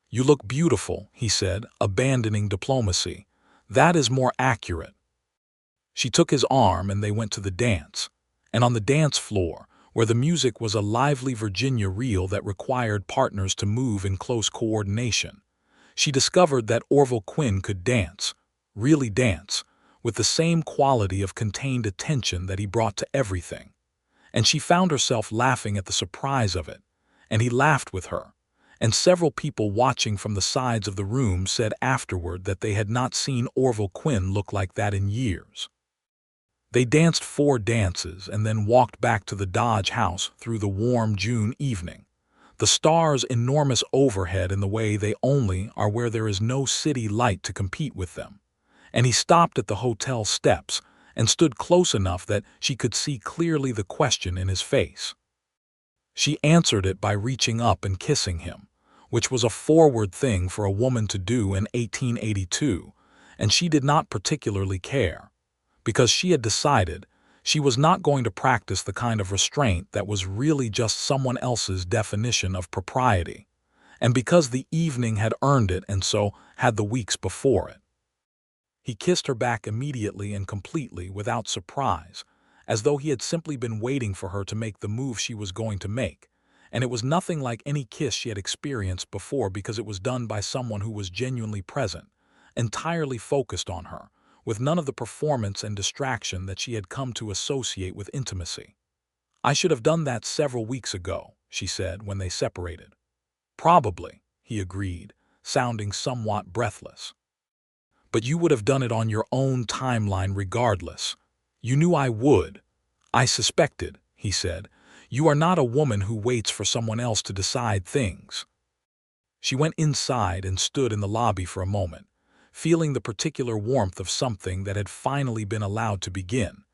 "You look beautiful," he said, abandoning diplomacy. "That is more accurate." She took his arm and they went to the dance, and on the dance floor, where the music was a lively Virginia reel that required partners to move in close coordination, she discovered that Orville Quinn could dance, really dance, with the same quality of contained attention that he brought to everything, and she found herself laughing at the surprise of it, and he laughed with her, and several people watching from the sides of the room said afterward that they had not seen Orville Quinn look like that in years. They danced 4 dances and then walked back to the Dodge house through the warm June evening, the stars enormous overhead in the way they only are where there is no city light to compete with them, and he stopped at the hotel steps and stood close enough that she could see clearly the question in his face. She answered it by reaching up and kissing him, which was a forward thing for a woman to do in 1882, and she did not particularly care, because she had decided she was not going to practice the kind of restraint that was really just someone else's definition of propriety, and because the evening had earned it and so had the weeks before it. He kissed her back immediately and completely without surprise, as though he had simply been waiting for her to make the move she was going to make, and it was nothing like any kiss she had experienced before because it was done by someone who was genuinely present, entirely focused on her, with none of the performance and distraction that she had come to associate with intimacy. "I should have done that several weeks ago," she said when they separated. "Probably," he agreed, sounding somewhat breathless. "But you would have done it on your own timeline regardless. You knew I would. I suspected," he said. "You are not a woman who waits for someone else to decide things." She went inside and stood in the lobby for a moment, feeling the particular warmth of something that had finally been allowed to begin,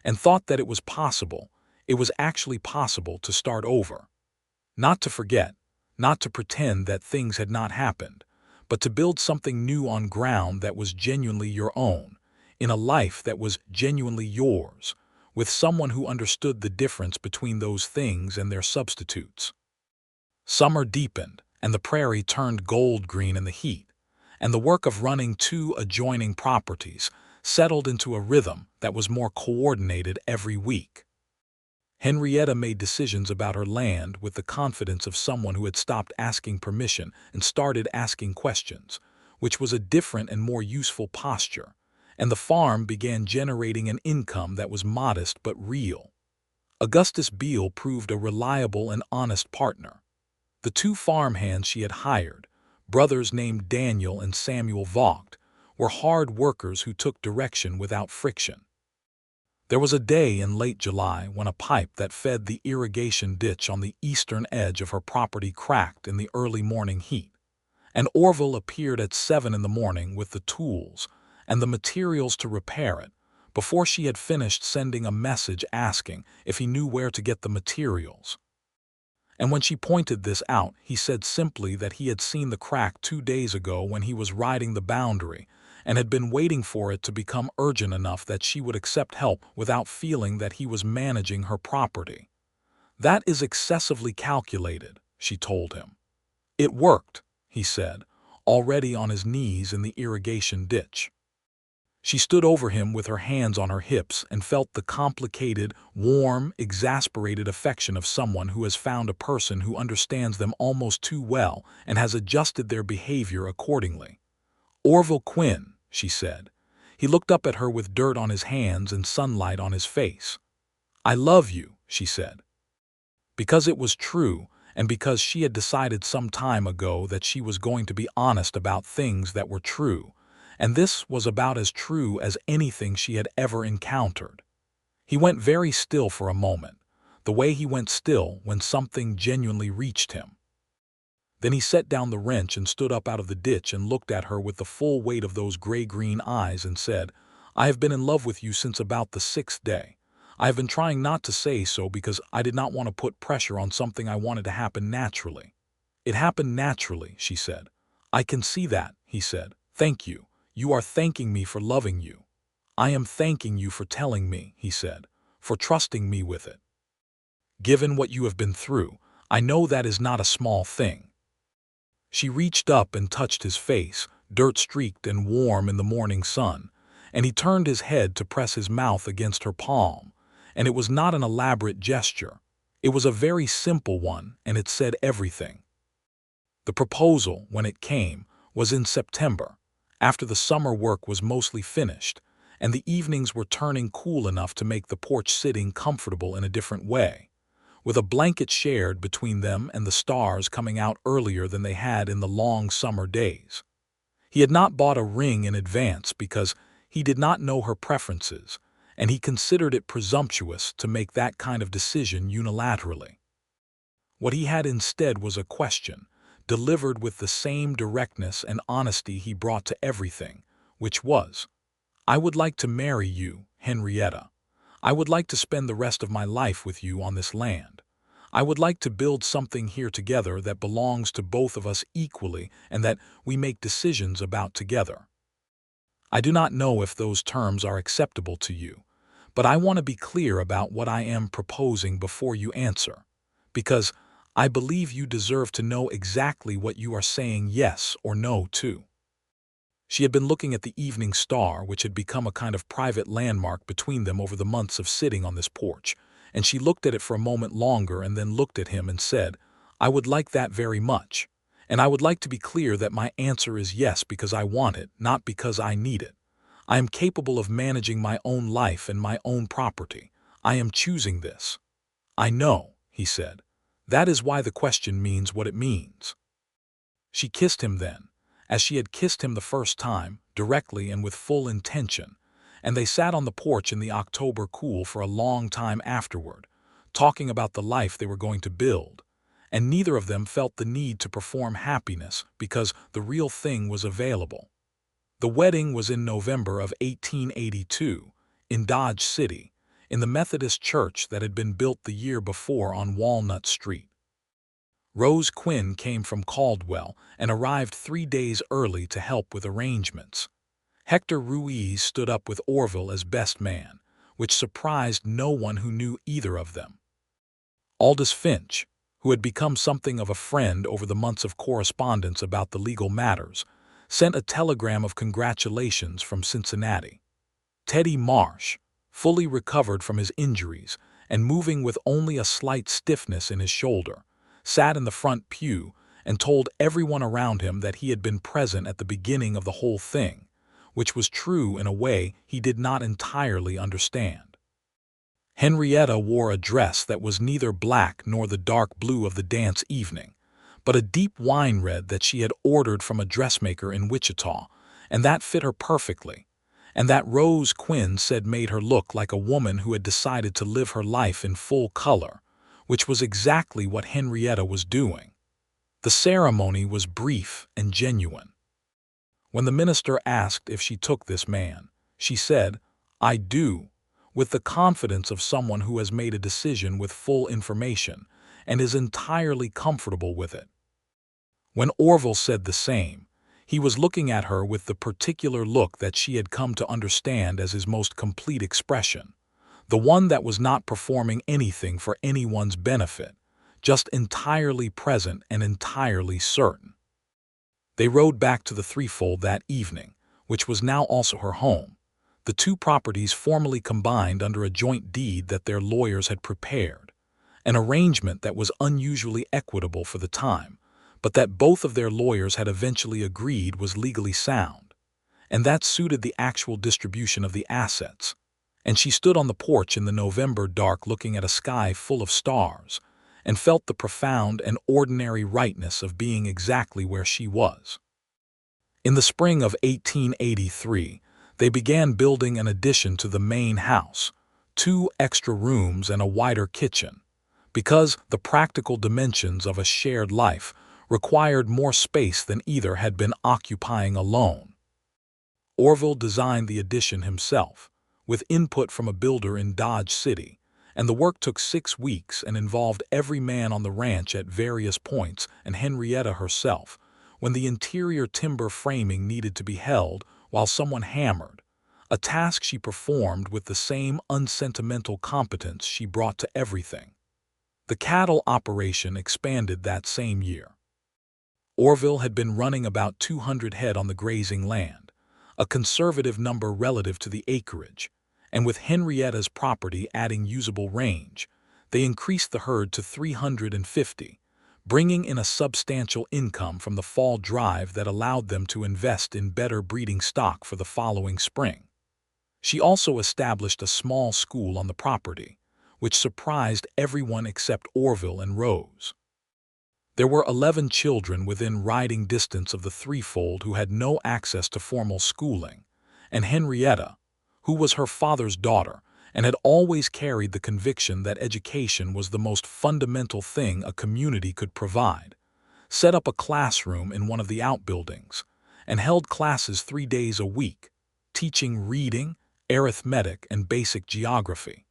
and thought that it was actually possible to start over. Not to forget, not to pretend that things had not happened, but to build something new on ground that was genuinely your own, in a life that was genuinely yours, with someone who understood the difference between those things and their substitutes. Summer deepened, and the prairie turned gold-green in the heat, and the work of running two adjoining properties settled into a rhythm that was more coordinated every week. Henrietta made decisions about her land with the confidence of someone who had stopped asking permission and started asking questions, which was a different and more useful posture, and the farm began generating an income that was modest but real. Augustus Beale proved a reliable and honest partner. The two farmhands she had hired, brothers named Daniel and Samuel Vogt, were hard workers who took direction without friction. There was a day in late July when a pipe that fed the irrigation ditch on the eastern edge of her property cracked in the early morning heat, and Orville appeared at 7 in the morning with the tools and the materials to repair it, before she had finished sending a message asking if he knew where to get the materials. And when she pointed this out, he said simply that he had seen the crack 2 days ago when he was riding the boundary, and had been waiting for it to become urgent enough that she would accept help without feeling that he was managing her property. "That is excessively calculated," she told him. "It worked," he said, already on his knees in the irrigation ditch. She stood over him with her hands on her hips and felt the complicated, warm, exasperated affection of someone who has found a person who understands them almost too well and has adjusted their behavior accordingly. "Orville Quinn," she said. He looked up at her with dirt on his hands and sunlight on his face. "I love you," she said. Because it was true, and because she had decided some time ago that she was going to be honest about things that were true, and this was about as true as anything she had ever encountered. He went very still for a moment, the way he went still when something genuinely reached him. Then he set down the wrench and stood up out of the ditch and looked at her with the full weight of those gray-green eyes and said, "I have been in love with you since about the 6th day. I have been trying not to say so because I did not want to put pressure on something I wanted to happen naturally." "It happened naturally," she said. "I can see that," he said. "Thank you. You are thanking me for loving you." "I am thanking you for telling me," he said, "for trusting me with it. Given what you have been through, I know that is not a small thing." She reached up and touched his face, dirt-streaked and warm in the morning sun, and he turned his head to press his mouth against her palm, and it was not an elaborate gesture. It was a very simple one, and it said everything. The proposal, when it came, was in September, after the summer work was mostly finished, and the evenings were turning cool enough to make the porch sitting comfortable in a different way, with a blanket shared between them and the stars coming out earlier than they had in the long summer days. He had not bought a ring in advance because he did not know her preferences, and he considered it presumptuous to make that kind of decision unilaterally. What he had instead was a question, delivered with the same directness and honesty he brought to everything, which was, "I would like to marry you, Henrietta. I would like to spend the rest of my life with you on this land. I would like to build something here together that belongs to both of us equally and that we make decisions about together. I do not know if those terms are acceptable to you, but I want to be clear about what I am proposing before you answer, because I believe you deserve to know exactly what you are saying yes or no to." She had been looking at the evening star, which had become a kind of private landmark between them over the months of sitting on this porch, and she looked at it for a moment longer and then looked at him and said, "I would like that very much, and I would like to be clear that my answer is yes because I want it, not because I need it. I am capable of managing my own life and my own property. I am choosing this." "I know," he said. "That is why the question means what it means." She kissed him then, as she had kissed him the first time, directly and with full intention, and they sat on the porch in the October cool for a long time afterward, talking about the life they were going to build, and neither of them felt the need to perform happiness because the real thing was available. The wedding was in November of 1882, in Dodge City, in the Methodist church that had been built the year before on Walnut Street. Rose Quinn came from Caldwell and arrived 3 days early to help with arrangements. Hector Ruiz stood up with Orville as best man, which surprised no one who knew either of them. Aldous Finch, who had become something of a friend over the months of correspondence about the legal matters, sent a telegram of congratulations from Cincinnati. Teddy Marsh, fully recovered from his injuries and moving with only a slight stiffness in his shoulder, sat in the front pew and told everyone around him that he had been present at the beginning of the whole thing, which was true in a way he did not entirely understand. Henrietta wore a dress that was neither black nor the dark blue of the dance evening, but a deep wine red that she had ordered from a dressmaker in Wichita, and that fit her perfectly, and that Rose Quinn said made her look like a woman who had decided to live her life in full color, which was exactly what Henrietta was doing. The ceremony was brief and genuine. When the minister asked if she took this man, she said, "I do," with the confidence of someone who has made a decision with full information and is entirely comfortable with it. When Orville said the same, he was looking at her with the particular look that she had come to understand as his most complete expression, the one that was not performing anything for anyone's benefit, just entirely present and entirely certain. They rode back to the threefold that evening, which was now also her home, the two properties formally combined under a joint deed that their lawyers had prepared, an arrangement that was unusually equitable for the time, but that both of their lawyers had eventually agreed was legally sound, and that suited the actual distribution of the assets. And she stood on the porch in the November dark looking at a sky full of stars, and felt the profound and ordinary rightness of being exactly where she was. In the spring of 1883, they began building an addition to the main house, 2 extra rooms and a wider kitchen, because the practical dimensions of a shared life required more space than either had been occupying alone. Orville designed the addition himself, with input from a builder in Dodge City, and the work took 6 weeks and involved every man on the ranch at various points and Henrietta herself, when the interior timber framing needed to be held while someone hammered, a task she performed with the same unsentimental competence she brought to everything. The cattle operation expanded that same year. Orville had been running about 200 head on the grazing land, a conservative number relative to the acreage, and with Henrietta's property adding usable range, they increased the herd to 350, bringing in a substantial income from the fall drive that allowed them to invest in better breeding stock for the following spring. She also established a small school on the property, which surprised everyone except Orville and Rose. There were 11 children within riding distance of the threefold who had no access to formal schooling, and Henrietta, who was her father's daughter and had always carried the conviction that education was the most fundamental thing a community could provide, set up a classroom in one of the outbuildings and held classes 3 days a week, teaching reading, arithmetic, and basic geography.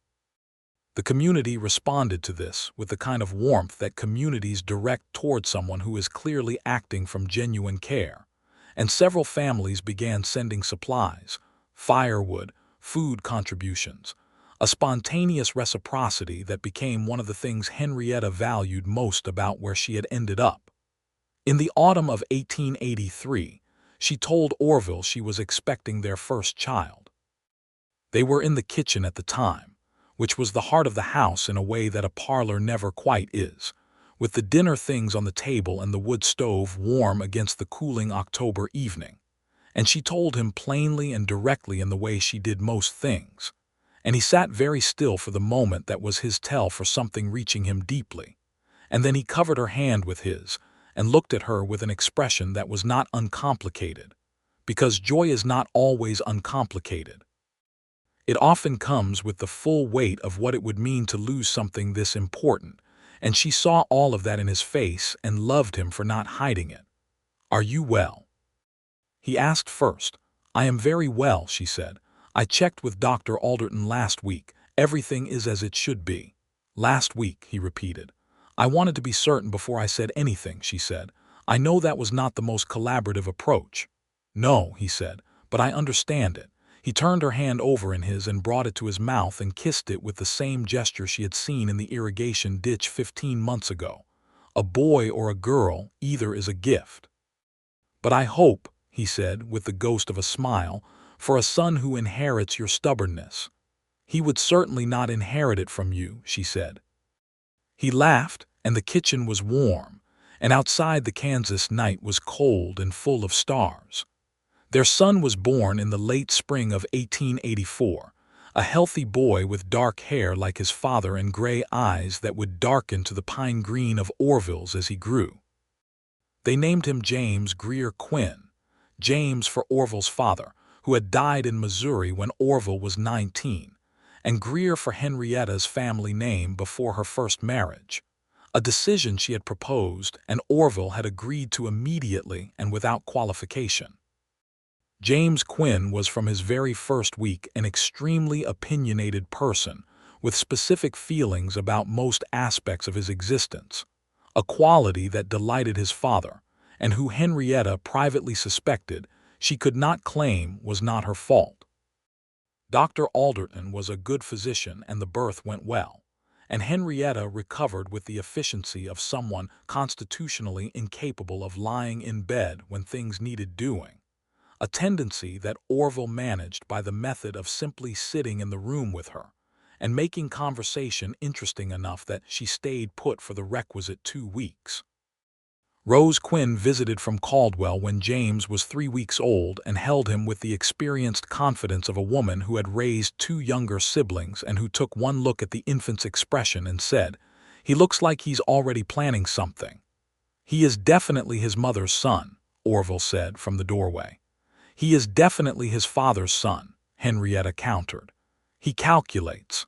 The community responded to this with the kind of warmth that communities direct toward someone who is clearly acting from genuine care, and several families began sending supplies, firewood, food contributions, a spontaneous reciprocity that became one of the things Henrietta valued most about where she had ended up. In the autumn of 1883, she told Orville she was expecting their first child. They were in the kitchen at the time, which was the heart of the house in a way that a parlor never quite is, with the dinner things on the table and the wood stove warm against the cooling October evening. And she told him plainly and directly in the way she did most things, and he sat very still for the moment that was his tell for something reaching him deeply, and then he covered her hand with his and looked at her with an expression that was not uncomplicated, because joy is not always uncomplicated. It often comes with the full weight of what it would mean to lose something this important, and she saw all of that in his face and loved him for not hiding it. "Are you well?" he asked first. "I am very well," she said. "I checked with Dr. Alderton last week. Everything is as it should be." "Last week," he repeated. "I wanted to be certain before I said anything," she said. "I know that was not the most collaborative approach." "No," he said, but I understand it." He turned her hand over in his and brought it to his mouth and kissed it with the same gesture she had seen in the irrigation ditch 15 months ago. "A boy or a girl, either is a gift." "But I hope," he said, with the ghost of a smile, "for a son who inherits your stubbornness." "He would certainly not inherit it from you," she said. He laughed, and the kitchen was warm, and outside the Kansas night was cold and full of stars. Their son was born in the late spring of 1884, a healthy boy with dark hair like his father and gray eyes that would darken to the pine green of Orville's as he grew. They named him James Greer Quinn, James for Orville's father, who had died in Missouri when Orville was 19, and Greer for Henrietta's family name before her first marriage, a decision she had proposed and Orville had agreed to immediately and without qualification. James Quinn was from his very first week an extremely opinionated person with specific feelings about most aspects of his existence, a quality that delighted his father, and who Henrietta privately suspected she could not claim was not her fault. Dr. Alderton was a good physician and the birth went well, and Henrietta recovered with the efficiency of someone constitutionally incapable of lying in bed when things needed doing, a tendency that Orville managed by the method of simply sitting in the room with her and making conversation interesting enough that she stayed put for the requisite 2 weeks. Rose Quinn visited from Caldwell when James was 3 weeks old and held him with the experienced confidence of a woman who had raised 2 younger siblings and who took one look at the infant's expression and said, "He looks like he's already planning something." "He is definitely his mother's son," Orville said from the doorway. "He is definitely his father's son," Henrietta countered. "He calculates."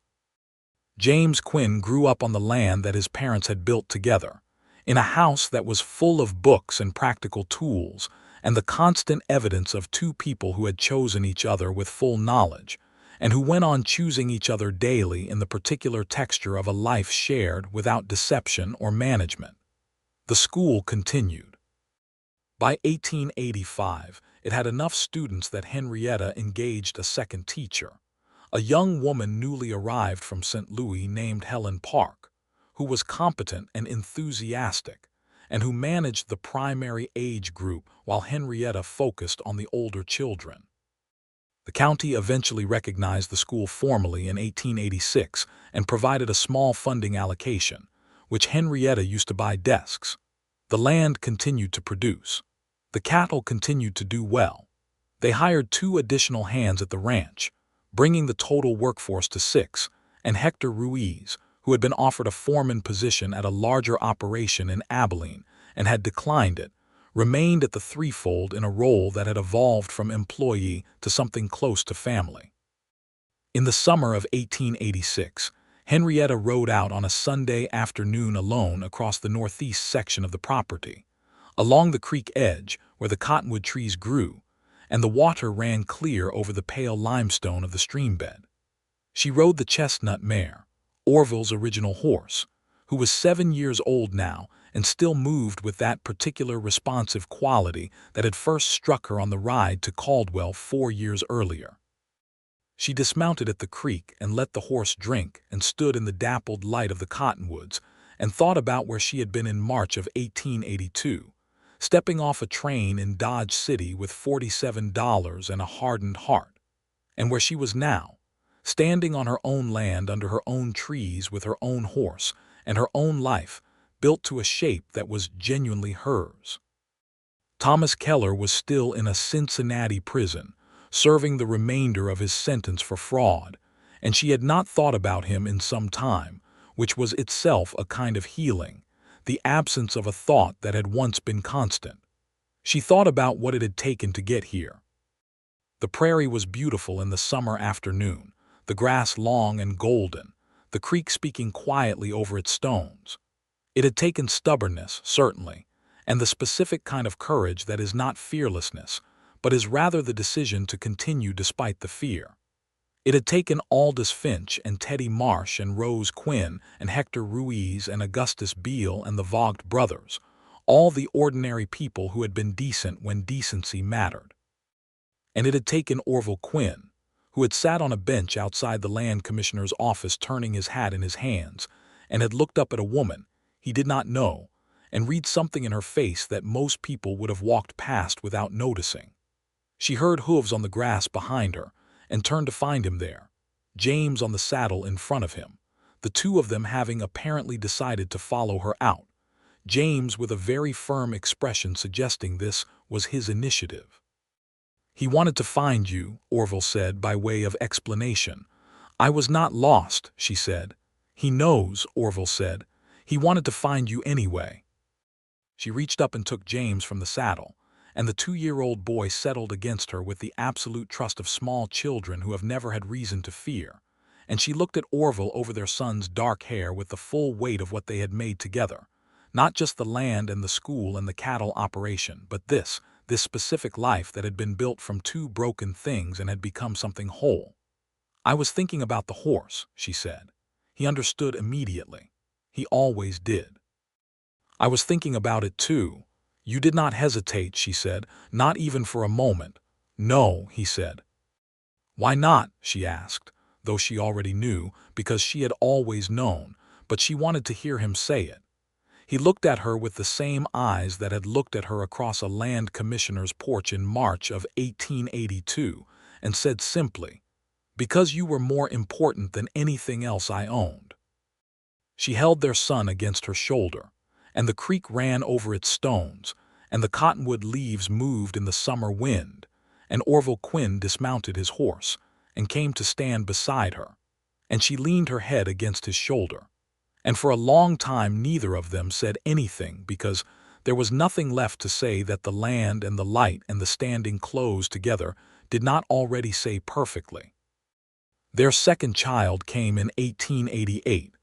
James Quinn grew up on the land that his parents had built together, in a house that was full of books and practical tools, and the constant evidence of 2 people who had chosen each other with full knowledge, and who went on choosing each other daily in the particular texture of a life shared without deception or management. The school continued. By 1885, it had enough students that Henrietta engaged a second teacher, a young woman newly arrived from St. Louis named Helen Park, who was competent and enthusiastic, and who managed the primary age group while Henrietta focused on the older children. The county eventually recognized the school formally in 1886 and provided a small funding allocation, which Henrietta used to buy desks. The land continued to produce. The cattle continued to do well. They hired 2 additional hands at the ranch, bringing the total workforce to 6, and Hector Ruiz, who had been offered a foreman position at a larger operation in Abilene and had declined it, remained at the threefold in a role that had evolved from employee to something close to family. In the summer of 1886, Henrietta rode out on a Sunday afternoon alone across the northeast section of the property, along the creek edge where the cottonwood trees grew, and the water ran clear over the pale limestone of the streambed. She rode the chestnut mare, Orville's original horse, who was 7 years old now and still moved with that particular responsive quality that had first struck her on the ride to Caldwell 4 years earlier. She dismounted at the creek and let the horse drink and stood in the dappled light of the cottonwoods and thought about where she had been in March of 1882, stepping off a train in Dodge City with $47 and a hardened heart, and where she was now, standing on her own land under her own trees with her own horse and her own life built to a shape that was genuinely hers. Thomas Keller was still in a Cincinnati prison, serving the remainder of his sentence for fraud, and she had not thought about him in some time, which was itself a kind of healing, the absence of a thought that had once been constant. She thought about what it had taken to get here. The prairie was beautiful in the summer afternoon, the grass long and golden, the creek speaking quietly over its stones. It had taken stubbornness, certainly, and the specific kind of courage that is not fearlessness, but is rather the decision to continue despite the fear. It had taken Aldous Finch and Teddy Marsh and Rose Quinn and Hector Ruiz and Augustus Beale and the Vogt brothers, all the ordinary people who had been decent when decency mattered. And it had taken Orville Quinn, who had sat on a bench outside the land commissioner's office turning his hat in his hands, and had looked up at a woman he did not know, and read something in her face that most people would have walked past without noticing. She heard hooves on the grass behind her, and turned to find him there, James on the saddle in front of him, the two of them having apparently decided to follow her out, James with a very firm expression suggesting this was his initiative. "He wanted to find you," Orville said by way of explanation. "I was not lost," she said. "He knows," Orville said. "He wanted to find you anyway." She reached up and took James from the saddle, and the 2-year-old boy settled against her with the absolute trust of small children who have never had reason to fear, and she looked at Orville over their son's dark hair with the full weight of what they had made together, not just the land and the school and the cattle operation, but this specific life that had been built from 2 broken things and had become something whole. "I was thinking about the horse," she said. He understood immediately. He always did. "I was thinking about it too." "You did not hesitate," she said, "not even for a moment." "No," he said. "Why not?" she asked, though she already knew, because she had always known, but she wanted to hear him say it. He looked at her with the same eyes that had looked at her across a land commissioner's porch in March of 1882, and said simply, "Because you were more important than anything else I owned." She held their son against her shoulder, and the creek ran over its stones, and the cottonwood leaves moved in the summer wind, and Orville Quinn dismounted his horse and came to stand beside her, and she leaned her head against his shoulder. And for a long time neither of them said anything because there was nothing left to say that the land and the light and the standing clothes together did not already say perfectly. Their second child came in 1888,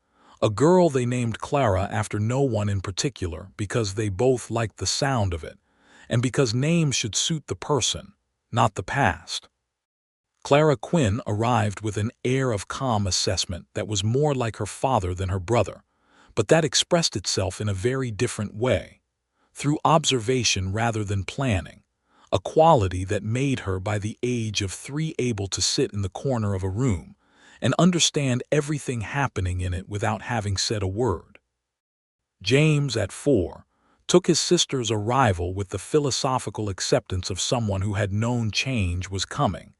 a girl they named Clara after no one in particular because they both liked the sound of it, and because names should suit the person, not the past. Clara Quinn arrived with an air of calm assessment that was more like her father than her brother, but that expressed itself in a very different way, through observation rather than planning, a quality that made her by the age of 3 able to sit in the corner of a room and understand everything happening in it without having said a word. James, at 4, took his sister's arrival with the philosophical acceptance of someone who had known change was coming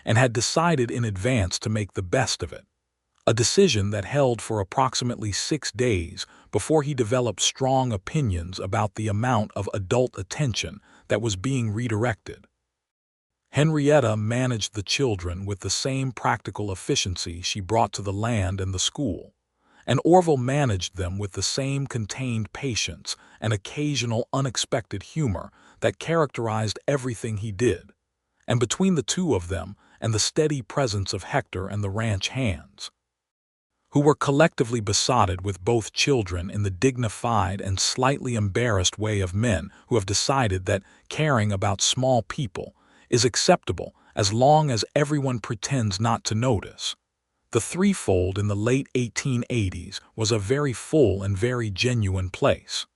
and had decided in advance to make the best of it, a decision that held for approximately 6 days before he developed strong opinions about the amount of adult attention that was being redirected. Henrietta managed the children with the same practical efficiency she brought to the land and the school, and Orville managed them with the same contained patience and occasional unexpected humor that characterized everything he did, and between the two of them and the steady presence of Hector and the ranch hands, who were collectively besotted with both children in the dignified and slightly embarrassed way of men who have decided that caring about small people is acceptable as long as everyone pretends not to notice. The threefold in the late 1880s was a very full and very genuine place.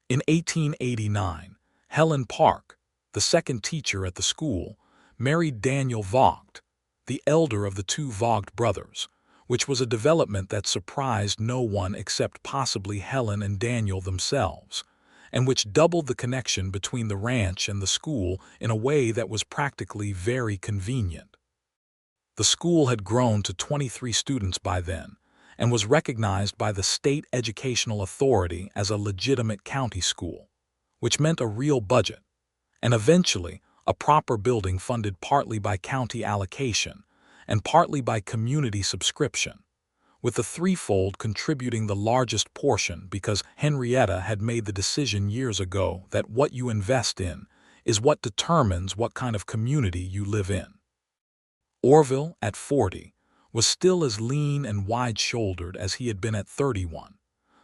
In 1889, Helen Park, the second teacher at the school, married Daniel Vogt, the elder of the 2 Vogt brothers, which was a development that surprised no one except possibly Helen and Daniel themselves, and which doubled the connection between the ranch and the school in a way that was practically very convenient. The school had grown to 23 students by then, and was recognized by the state educational authority as a legitimate county school, which meant a real budget, and eventually a proper building funded partly by county allocation and partly by community subscription, with the threefold contributing the largest portion because Henrietta had made the decision years ago that what you invest in is what determines what kind of community you live in. Orville, at 40, was still as lean and wide-shouldered as he had been at 31,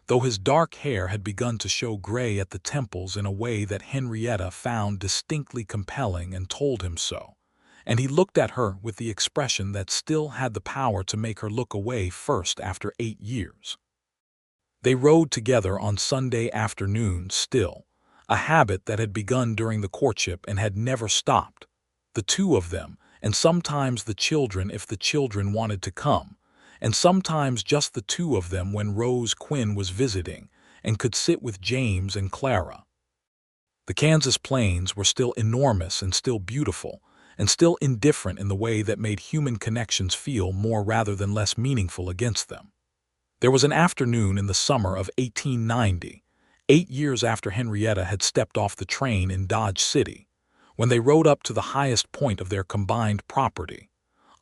though his dark hair had begun to show gray at the temples in a way that Henrietta found distinctly compelling and told him so, and he looked at her with the expression that still had the power to make her look away first after 8 years. They rode together on Sunday afternoons still, a habit that had begun during the courtship and had never stopped, the two of them, and sometimes the children if the children wanted to come, and sometimes just the two of them when Rose Quinn was visiting and could sit with James and Clara. The Kansas plains were still enormous and still beautiful, and still indifferent in the way that made human connections feel more rather than less meaningful against them. There was an afternoon in the summer of 1890, 8 years after Henrietta had stepped off the train in Dodge City, when they rode up to the highest point of their combined property,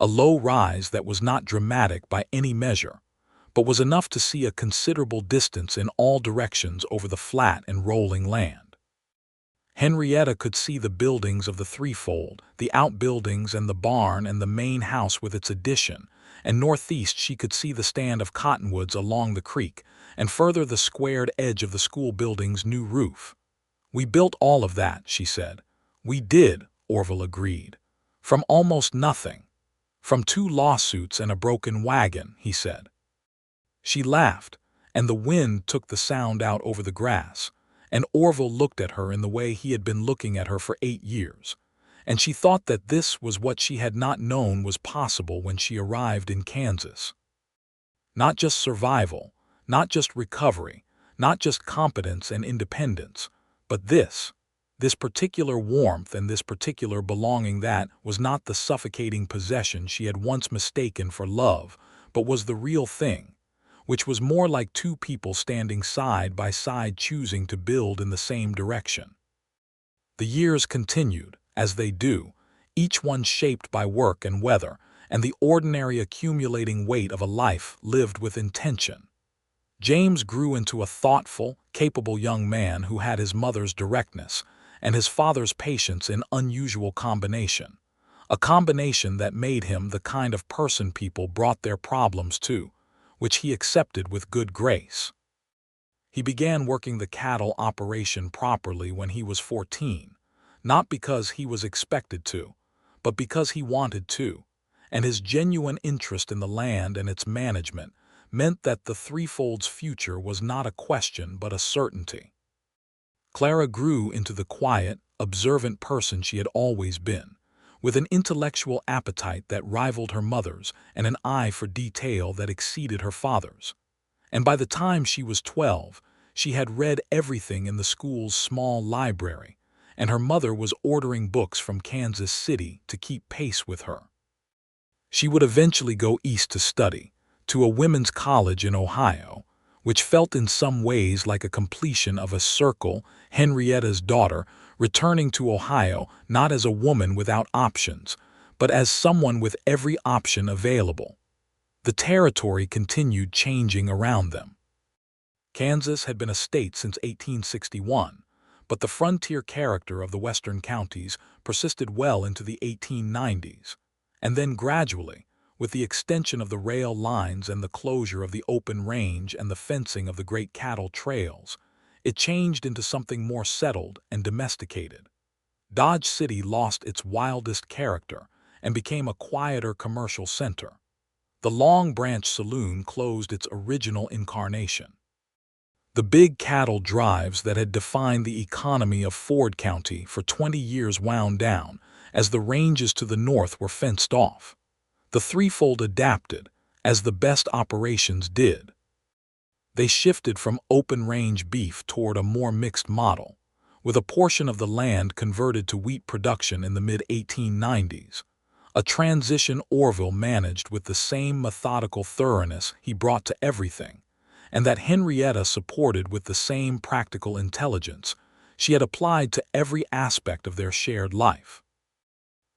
a low rise that was not dramatic by any measure, but was enough to see a considerable distance in all directions over the flat and rolling land. Henrietta could see the buildings of the threefold, the outbuildings and the barn and the main house with its addition, and northeast she could see the stand of cottonwoods along the creek, and further the squared edge of the school building's new roof. "We built all of that," she said. "We did," Orville agreed. "From almost nothing. From 2 lawsuits and a broken wagon," he said. She laughed, and the wind took the sound out over the grass, and Orville looked at her in the way he had been looking at her for 8 years, and she thought that this was what she had not known was possible when she arrived in Kansas. Not just survival, not just recovery, not just competence and independence, but this particular warmth and this particular belonging that was not the suffocating possession she had once mistaken for love, but was the real thing, which was more like two people standing side by side choosing to build in the same direction. The years continued, as they do, each one shaped by work and weather, and the ordinary accumulating weight of a life lived with intention. James grew into a thoughtful, capable young man who had his mother's directness and his father's patience in unusual combination, a combination that made him the kind of person people brought their problems to, which he accepted with good grace. He began working the cattle operation properly when he was 14, not because he was expected to, but because he wanted to, and his genuine interest in the land and its management meant that the threefold's future was not a question but a certainty. Clara grew into the quiet, observant person she had always been, with an intellectual appetite that rivaled her mother's and an eye for detail that exceeded her father's. And by the time she was 12, she had read everything in the school's small library, and her mother was ordering books from Kansas City to keep pace with her. She would eventually go east to study, to a women's college in Ohio, which felt in some ways like a completion of a circle, Henrietta's daughter, returning to Ohio not as a woman without options, but as someone with every option available. The territory continued changing around them. Kansas had been a state since 1861, but the frontier character of the western counties persisted well into the 1890s, and then gradually, with the extension of the rail lines and the closure of the open range and the fencing of the great cattle trails, it changed into something more settled and domesticated. Dodge City lost its wildest character and became a quieter commercial center. The Long Branch Saloon closed its original incarnation. The big cattle drives that had defined the economy of Ford County for 20 years wound down as the ranges to the north were fenced off. The threefold adapted, as the best operations did. They shifted from open-range beef toward a more mixed model, with a portion of the land converted to wheat production in the mid-1890s, a transition Orville managed with the same methodical thoroughness he brought to everything, and that Henrietta supported with the same practical intelligence she had applied to every aspect of their shared life.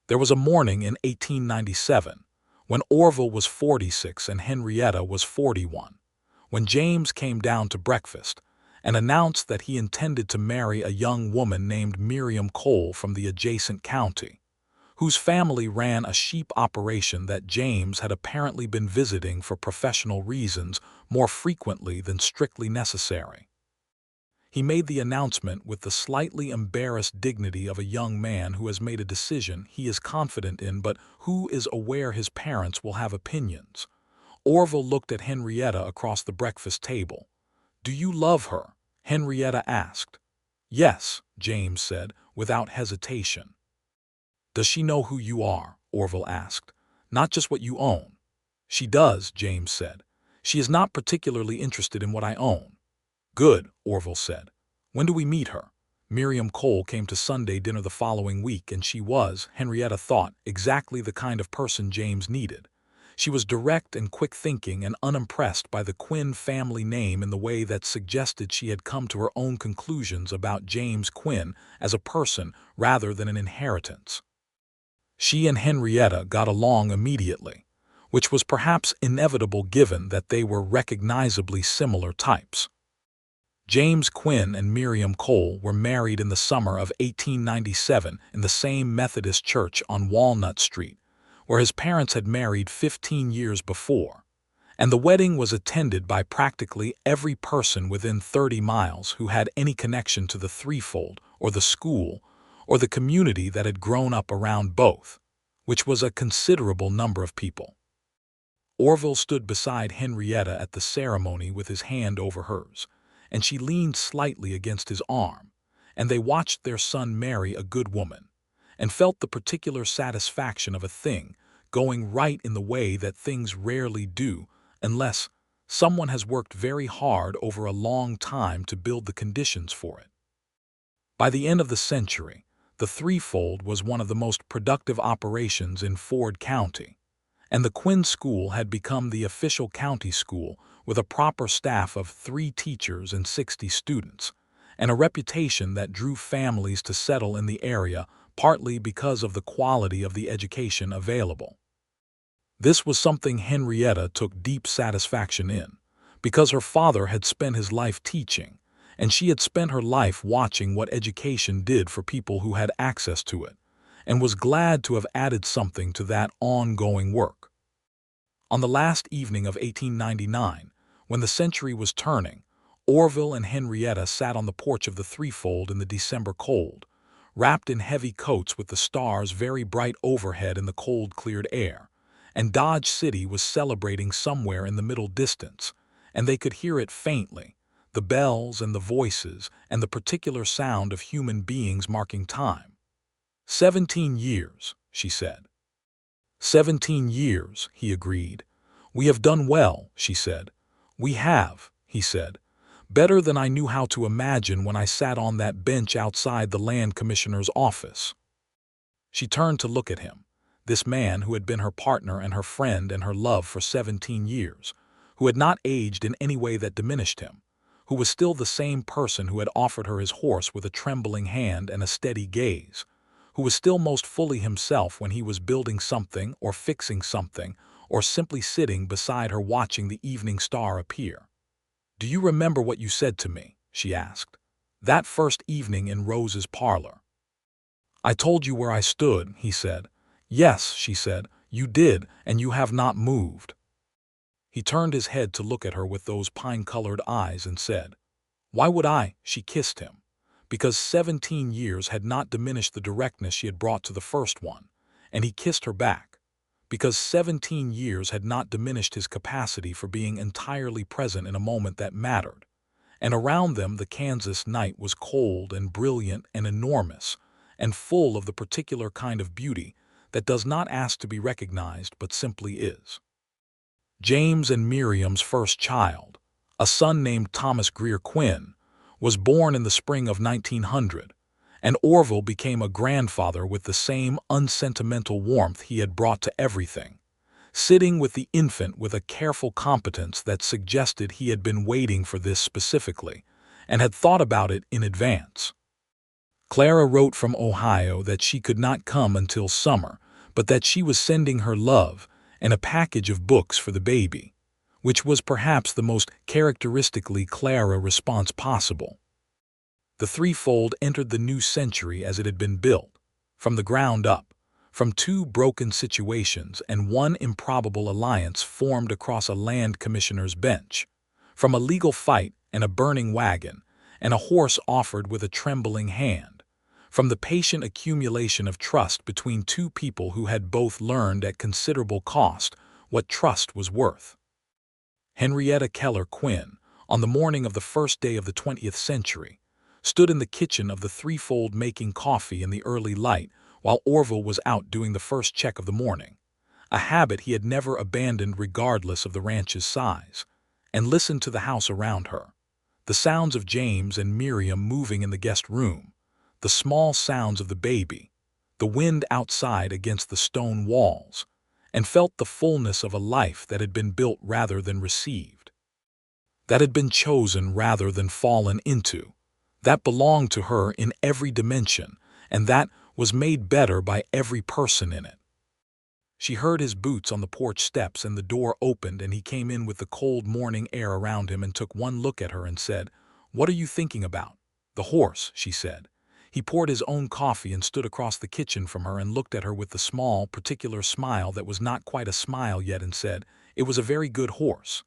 There was a morning in 1897, when Orville was 46 and Henrietta was 41, when James came down to breakfast and announced that he intended to marry a young woman named Miriam Cole from the adjacent county, whose family ran a sheep operation that James had apparently been visiting for professional reasons more frequently than strictly necessary. He made the announcement with the slightly embarrassed dignity of a young man who has made a decision he is confident in but who is aware his parents will have opinions. Orville looked at Henrietta across the breakfast table. "Do you love her?" Henrietta asked. "Yes," James said, without hesitation. "Does she know who you are?" Orville asked. "Not just what you own." "She does," James said. "She is not particularly interested in what I own." "Good," Orville said. "When do we meet her?" Miriam Cole came to Sunday dinner the following week, and she was, Henrietta thought, exactly the kind of person James needed. She was direct and quick-thinking and unimpressed by the Quinn family name in the way that suggested she had come to her own conclusions about James Quinn as a person rather than an inheritance. She and Henrietta got along immediately, which was perhaps inevitable given that they were recognizably similar types. James Quinn and Miriam Cole were married in the summer of 1897 in the same Methodist church on Walnut Street, where his parents had married 15 years before, and the wedding was attended by practically every person within 30 miles who had any connection to the threefold, or the school, or the community that had grown up around both, which was a considerable number of people. Orville stood beside Henrietta at the ceremony with his hand over hers, and she leaned slightly against his arm, and they watched their son marry a good woman, and felt the particular satisfaction of a thing going right in the way that things rarely do unless someone has worked very hard over a long time to build the conditions for it. By the end of the century, the threefold was one of the most productive operations in Ford County, and the Quinn School had become the official county school with a proper staff of 3 teachers and 60 students, and a reputation that drew families to settle in the area partly because of the quality of the education available. This was something Henrietta took deep satisfaction in, because her father had spent his life teaching, and she had spent her life watching what education did for people who had access to it, and was glad to have added something to that ongoing work. On the last evening of 1899, when the century was turning, Orville and Henrietta sat on the porch of the threefold in the December cold, wrapped in heavy coats with the stars very bright overhead in the cold, cleared air, and Dodge City was celebrating somewhere in the middle distance, and they could hear it faintly, the bells and the voices and the particular sound of human beings marking time. 17 years, she said. 17 years, he agreed. We have done well, she said. We have, he said. Better than I knew how to imagine when I sat on that bench outside the land commissioner's office. She turned to look at him, this man who had been her partner and her friend and her love for 17 years, who had not aged in any way that diminished him, who was still the same person who had offered her his horse with a trembling hand and a steady gaze, who was still most fully himself when he was building something or fixing something or simply sitting beside her watching the evening star appear. "Do you remember what you said to me?" she asked. "That first evening in Rose's parlor." "I told you where I stood," he said. "Yes," she said, "you did, and you have not moved." He turned his head to look at her with those pine-colored eyes and said, "Why would I?" She kissed him, because 17 years had not diminished the directness she had brought to the first one, and he kissed her back, because 17 years had not diminished his capacity for being entirely present in a moment that mattered, and around them the Kansas night was cold and brilliant and enormous, and full of the particular kind of beauty that does not ask to be recognized but simply is. James and Miriam's first child, a son named Thomas Greer Quinn, was born in the spring of 1900, and Orville became a grandfather with the same unsentimental warmth he had brought to everything, sitting with the infant with a careful competence that suggested he had been waiting for this specifically and had thought about it in advance. Clara wrote from Ohio that she could not come until summer, but that she was sending her love and a package of books for the baby, which was perhaps the most characteristically Clara response possible. The threefold entered the new century as it had been built, from the ground up, from 2 broken situations and 1 improbable alliance formed across a land commissioner's bench, from a legal fight and a burning wagon, and a horse offered with a trembling hand, from the patient accumulation of trust between 2 people who had both learned at considerable cost what trust was worth. Henrietta Keller Quinn, on the morning of the first day of the 20th century, stood in the kitchen of the threefold making coffee in the early light while Orville was out doing the first check of the morning, a habit he had never abandoned regardless of the ranch's size, and listened to the house around her. The sounds of James and Miriam moving in the guest room, the small sounds of the baby, the wind outside against the stone walls, and felt the fullness of a life that had been built rather than received, that had been chosen rather than fallen into, that belonged to her in every dimension, and that was made better by every person in it. She heard his boots on the porch steps, and the door opened, and he came in with the cold morning air around him and took one look at her and said, "What are you thinking about?" "The horse," she said. He poured his own coffee and stood across the kitchen from her and looked at her with the small, particular smile that was not quite a smile yet and said, "It was a very good horse."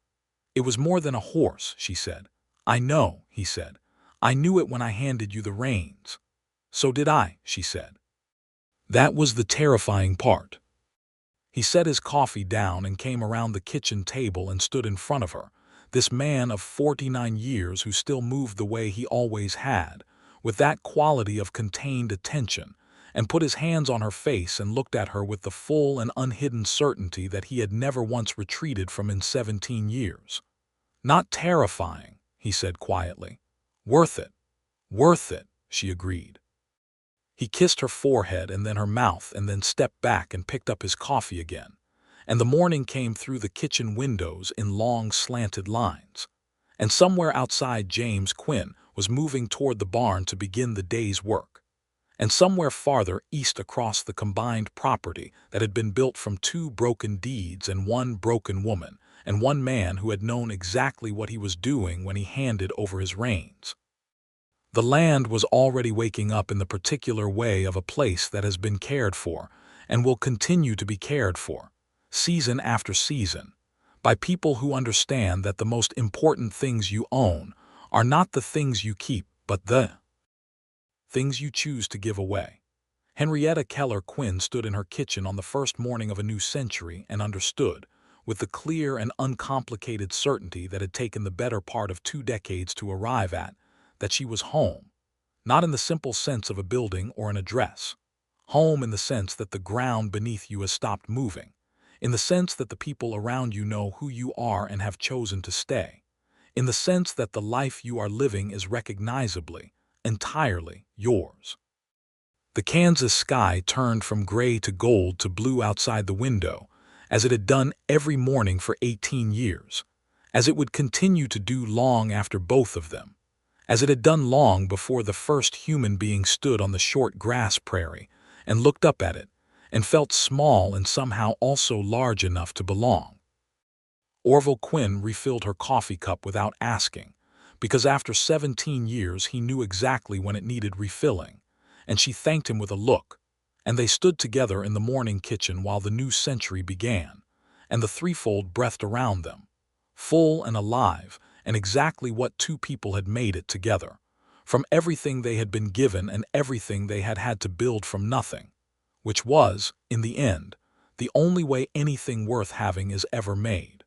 "It was more than a horse," she said. "I know," he said. "I knew it when I handed you the reins." "So did I," she said. That was the terrifying part. He set his coffee down and came around the kitchen table and stood in front of her, this man of 49 years who still moved the way he always had, with that quality of contained attention, and put his hands on her face and looked at her with the full and unhidden certainty that he had never once retreated from in 17 years. "Not terrifying," he said quietly. "Worth it. Worth it," she agreed. He kissed her forehead and then her mouth and then stepped back and picked up his coffee again, and the morning came through the kitchen windows in long slanted lines. And somewhere outside James Quinn was moving toward the barn to begin the day's work. And somewhere farther east across the combined property that had been built from 2 broken deeds and 1 broken woman, and 1 man who had known exactly what he was doing when he handed over his reins. The land was already waking up in the particular way of a place that has been cared for and will continue to be cared for, season after season, by people who understand that the most important things you own are not the things you keep, but the things you choose to give away. Henrietta Keller Quinn stood in her kitchen on the first morning of a new century and understood, with the clear and uncomplicated certainty that had taken the better part of 2 decades to arrive at, that she was home, not in the simple sense of a building or an address. Home in the sense that the ground beneath you has stopped moving, in the sense that the people around you know who you are and have chosen to stay, in the sense that the life you are living is recognizably, entirely yours. The Kansas sky turned from gray to gold to blue outside the window, as it had done every morning for 18 years, as it would continue to do long after both of them, as it had done long before the first human being stood on the short grass prairie and looked up at it and felt small and somehow also large enough to belong. Orville Quinn refilled her coffee cup without asking, because after 17 years he knew exactly when it needed refilling, and she thanked him with a look, and they stood together in the morning kitchen while the new century began, and the threefold breathed around them, full and alive, and exactly what 2 people had made it together, from everything they had been given and everything they had had to build from nothing, which was, in the end, the only way anything worth having is ever made.